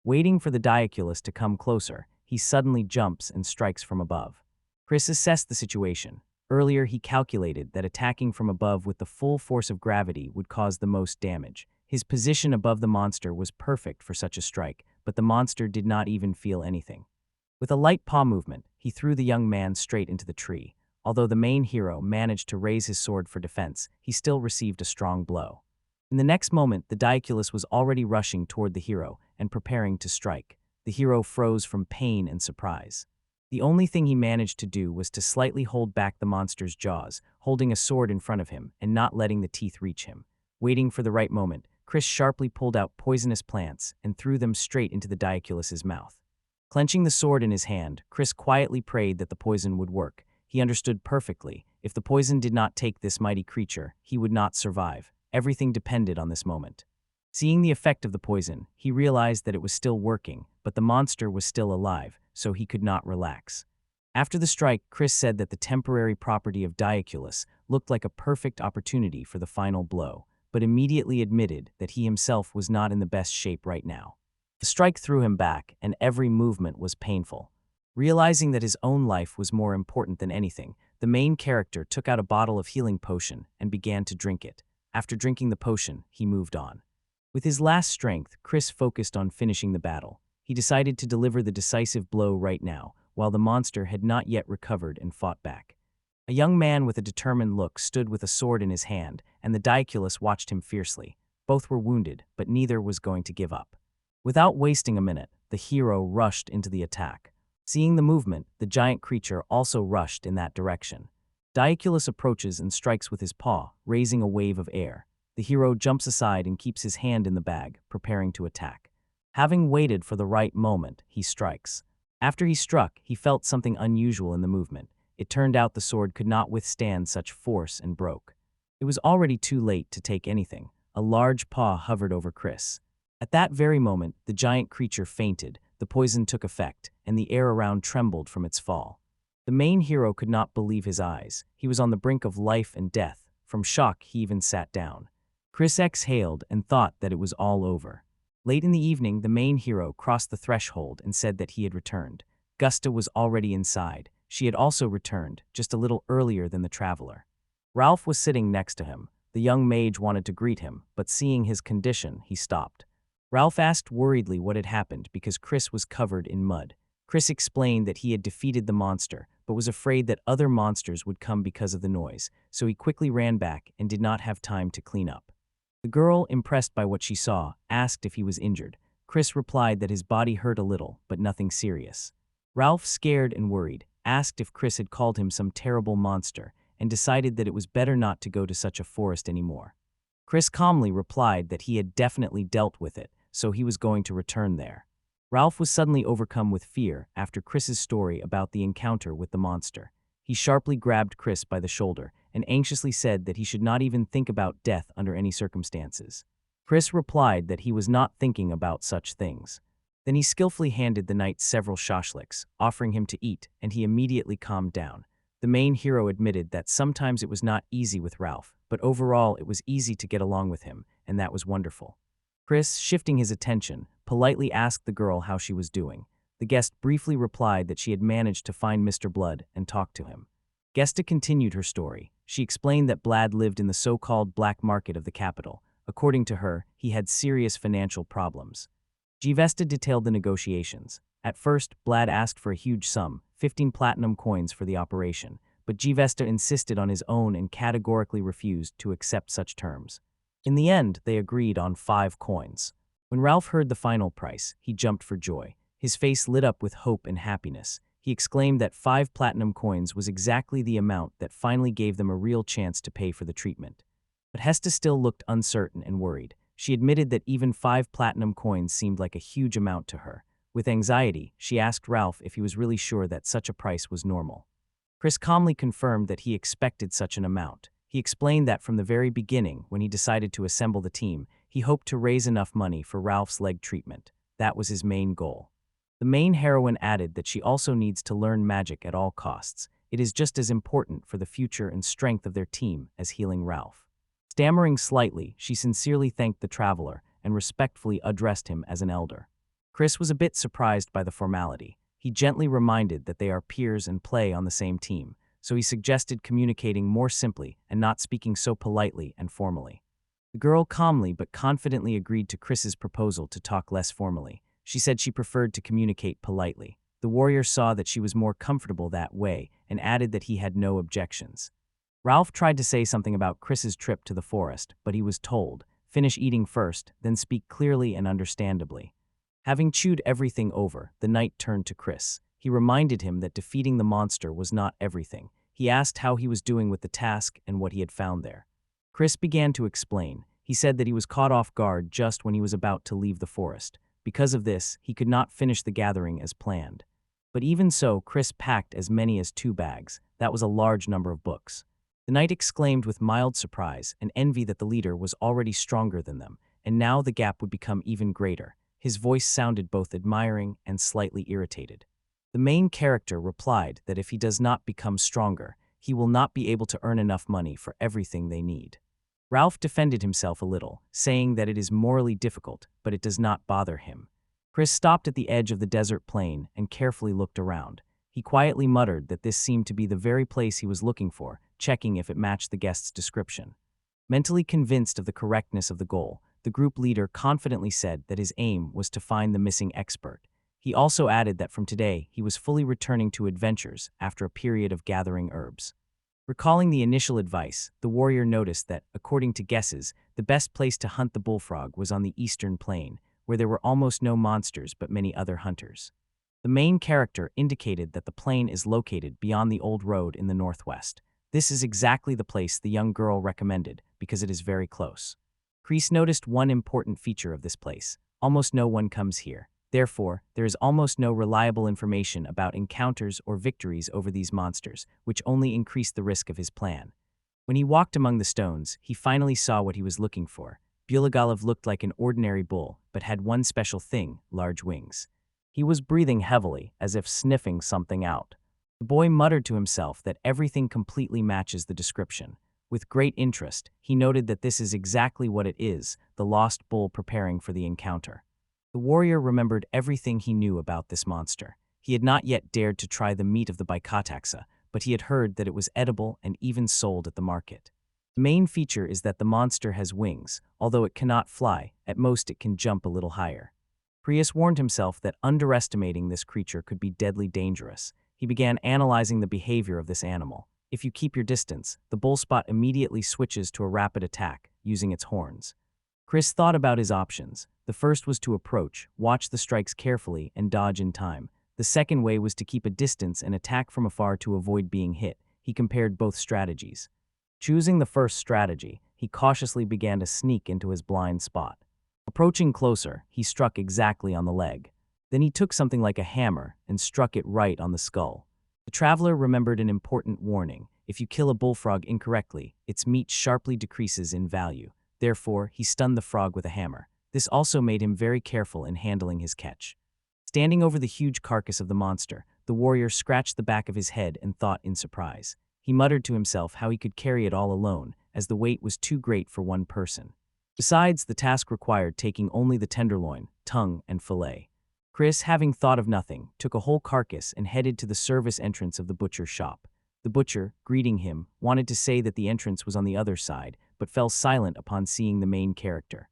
Waiting for the Daculus to come closer, he suddenly jumps and strikes from above. Chris assessed the situation. Earlier, he calculated that attacking from above with the full force of gravity would cause the most damage. His position above the monster was perfect for such a strike, but the monster did not even feel anything. With a light paw movement, he threw the young man straight into the tree. Although the main hero managed to raise his sword for defense, he still received a strong blow. In the next moment, the Daculus was already rushing toward the hero and preparing to strike. The hero froze from pain and surprise. The only thing he managed to do was to slightly hold back the monster's jaws, holding a sword in front of him and not letting the teeth reach him. Waiting for the right moment, Chris sharply pulled out poisonous plants and threw them straight into the Daculus's mouth. Clenching the sword in his hand, Chris quietly prayed that the poison would work. He understood perfectly. If the poison did not take this mighty creature, he would not survive. Everything depended on this moment. Seeing the effect of the poison, he realized that it was still working, but the monster was still alive, so he could not relax. After the strike, Chris said that the temporary property of Daculus looked like a perfect opportunity for the final blow, but immediately admitted that he himself was not in the best shape right now. The strike threw him back, and every movement was painful. Realizing that his own life was more important than anything, the main character took out a bottle of healing potion and began to drink it. After drinking the potion, he moved on. With his last strength, Chris focused on finishing the battle. He decided to deliver the decisive blow right now, while the monster had not yet recovered and fought back. A young man with a determined look stood with a sword in his hand, and the Daculus watched him fiercely. Both were wounded, but neither was going to give up. Without wasting a minute, the hero rushed into the attack. Seeing the movement, the giant creature also rushed in that direction. Daculus approaches and strikes with his paw, raising a wave of air. The hero jumps aside and keeps his hand in the bag, preparing to attack. Having waited for the right moment, he strikes. After he struck, he felt something unusual in the movement. It turned out the sword could not withstand such force and broke. It was already too late to take anything. A large paw hovered over Chris. At that very moment, the giant creature fainted, the poison took effect, and the air around trembled from its fall. The main hero could not believe his eyes. He was on the brink of life and death. From shock, he even sat down. Chris exhaled and thought that it was all over. Late in the evening, the main hero crossed the threshold and said that he had returned. Gusta was already inside. She had also returned, just a little earlier than the traveler. Ralph was sitting next to him. The young mage wanted to greet him, but seeing his condition, he stopped. Ralph asked worriedly what had happened because Chris was covered in mud. Chris explained that he had defeated the monster, but was afraid that other monsters would come because of the noise, so he quickly ran back and did not have time to clean up. The girl, impressed by what she saw, asked if he was injured. Chris replied that his body hurt a little, but nothing serious. Ralph, scared and worried, asked if Chris had called him some terrible monster, and decided that it was better not to go to such a forest anymore. Chris calmly replied that he had definitely dealt with it, so he was going to return there. Ralph was suddenly overcome with fear after Chris's story about the encounter with the monster. He sharply grabbed Chris by the shoulder and anxiously said that he should not even think about death under any circumstances. Chris replied that he was not thinking about such things. Then he skillfully handed the knight several shashliks, offering him to eat, and he immediately calmed down. The main hero admitted that sometimes it was not easy with Ralph, but overall it was easy to get along with him, and that was wonderful. Chris, shifting his attention, politely asked the girl how she was doing. The guest briefly replied that she had managed to find Mr. Blood and talk to him. Gesta continued her story. She explained that Blad lived in the so-called black market of the capital. According to her, he had serious financial problems. Gvesta detailed the negotiations. At first, Blad asked for a huge sum, 15 platinum coins for the operation, but Gvesta insisted on his own and categorically refused to accept such terms. In the end, they agreed on 5 coins. When Ralph heard the final price, he jumped for joy. His face lit up with hope and happiness. He exclaimed that 5 platinum coins was exactly the amount that finally gave them a real chance to pay for the treatment. But Hesta still looked uncertain and worried. She admitted that even 5 platinum coins seemed like a huge amount to her. With anxiety, she asked Ralph if he was really sure that such a price was normal. Chris calmly confirmed that he expected such an amount. He explained that from the very beginning, when he decided to assemble the team, he hoped to raise enough money for Ralph's leg treatment. That was his main goal. The main heroine added that she also needs to learn magic at all costs. It is just as important for the future and strength of their team as healing Ralph. Stammering slightly, she sincerely thanked the traveler and respectfully addressed him as an elder. Chris was a bit surprised by the formality. He gently reminded that they are peers and play on the same team, so he suggested communicating more simply and not speaking so politely and formally. The girl calmly but confidently agreed to Chris's proposal to talk less formally. She said she preferred to communicate politely. The warrior saw that she was more comfortable that way and added that he had no objections. Ralph tried to say something about Chris's trip to the forest, but he was told, "Finish eating first, then speak clearly and understandably." Having chewed everything over, the knight turned to Chris. He reminded him that defeating the monster was not everything. He asked how he was doing with the task and what he had found there. Chris began to explain. He said that he was caught off guard just when he was about to leave the forest. Because of this, he could not finish the gathering as planned. But even so, Chris packed as many as 2 bags. That was a large number of books. The knight exclaimed with mild surprise and envy that the leader was already stronger than them, and now the gap would become even greater. His voice sounded both admiring and slightly irritated. The main character replied that if he does not become stronger, he will not be able to earn enough money for everything they need. Ralph defended himself a little, saying that it is morally difficult, but it does not bother him. Chris stopped at the edge of the desert plain and carefully looked around. He quietly muttered that this seemed to be the very place he was looking for, checking if it matched the guest's description. Mentally convinced of the correctness of the goal, the group leader confidently said that his aim was to find the missing expert. He also added that from today he was fully returning to adventures after a period of gathering herbs. Recalling the initial advice, the warrior noticed that, according to guesses, the best place to hunt the bullfrog was on the eastern plain, where there were almost no monsters but many other hunters. The main character indicated that the plain is located beyond the old road in the northwest. This is exactly the place the young girl recommended because it is very close. Chris noticed one important feature of this place. Almost no one comes here. Therefore, there is almost no reliable information about encounters or victories over these monsters, which only increased the risk of his plan. When he walked among the stones, he finally saw what he was looking for. Bulagalov looked like an ordinary bull, but had one special thing: large wings. He was breathing heavily, as if sniffing something out. The boy muttered to himself that everything completely matches the description. With great interest, he noted that this is exactly what it is, the lost bull preparing for the encounter. The warrior remembered everything he knew about this monster. He had not yet dared to try the meat of the bikataxa, but he had heard that it was edible and even sold at the market. The main feature is that the monster has wings. Although it cannot fly, at most it can jump a little higher. Prius warned himself that underestimating this creature could be deadly dangerous. He began analyzing the behavior of this animal. If you keep your distance, the bullspot immediately switches to a rapid attack, using its horns. Chris thought about his options. The first was to approach, watch the strikes carefully, and dodge in time. The second way was to keep a distance and attack from afar to avoid being hit. He compared both strategies. Choosing the first strategy, he cautiously began to sneak into his blind spot. Approaching closer, he struck exactly on the leg. Then he took something like a hammer and struck it right on the skull. The traveler remembered an important warning. If you kill a bullfrog incorrectly, its meat sharply decreases in value. Therefore, he stunned the frog with a hammer. This also made him very careful in handling his catch. Standing over the huge carcass of the monster, the warrior scratched the back of his head and thought in surprise. He muttered to himself how he could carry it all alone, as the weight was too great for one person. Besides, the task required taking only the tenderloin, tongue, and fillet. Chris, having thought of nothing, took a whole carcass and headed to the service entrance of the butcher's shop. The butcher, greeting him, wanted to say that the entrance was on the other side, but fell silent upon seeing the main character.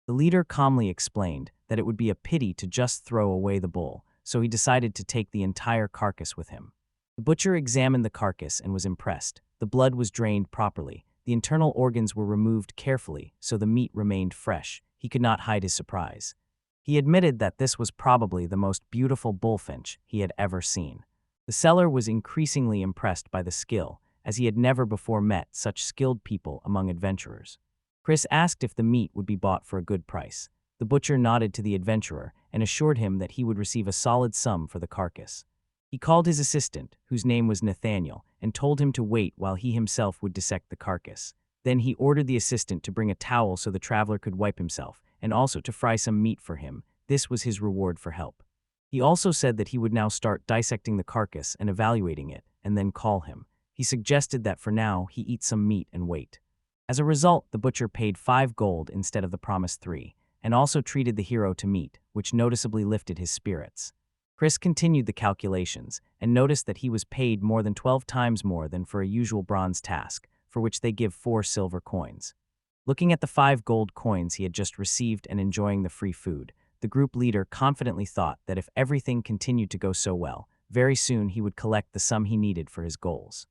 The leader calmly explained that it would be a pity to just throw away the bull, so he decided to take the entire carcass with him. The butcher examined the carcass and was impressed. The blood was drained properly. The internal organs were removed carefully, so the meat remained fresh. He could not hide his surprise. He admitted that this was probably the most beautiful bullfinch he had ever seen. The seller was increasingly impressed by the skill, as he had never before met such skilled people among adventurers. Chris asked if the meat would be bought for a good price. The butcher nodded to the adventurer and assured him that he would receive a solid sum for the carcass. He called his assistant, whose name was Nathaniel, and told him to wait while he himself would dissect the carcass. Then he ordered the assistant to bring a towel so the traveler could wipe himself, and also to fry some meat for him. This was his reward for help. He also said that he would now start dissecting the carcass and evaluating it, and then call him. He suggested that for now he eat some meat and wait. As a result, the butcher paid 5 gold instead of the promised 3, and also treated the hero to meat, which noticeably lifted his spirits. Chris continued the calculations and noticed that he was paid more than 12 times more than for a usual bronze task, for which they give 4 silver coins. Looking at the 5 gold coins he had just received and enjoying the free food, the group leader confidently thought that if everything continued to go so well, very soon he would collect the sum he needed for his goals.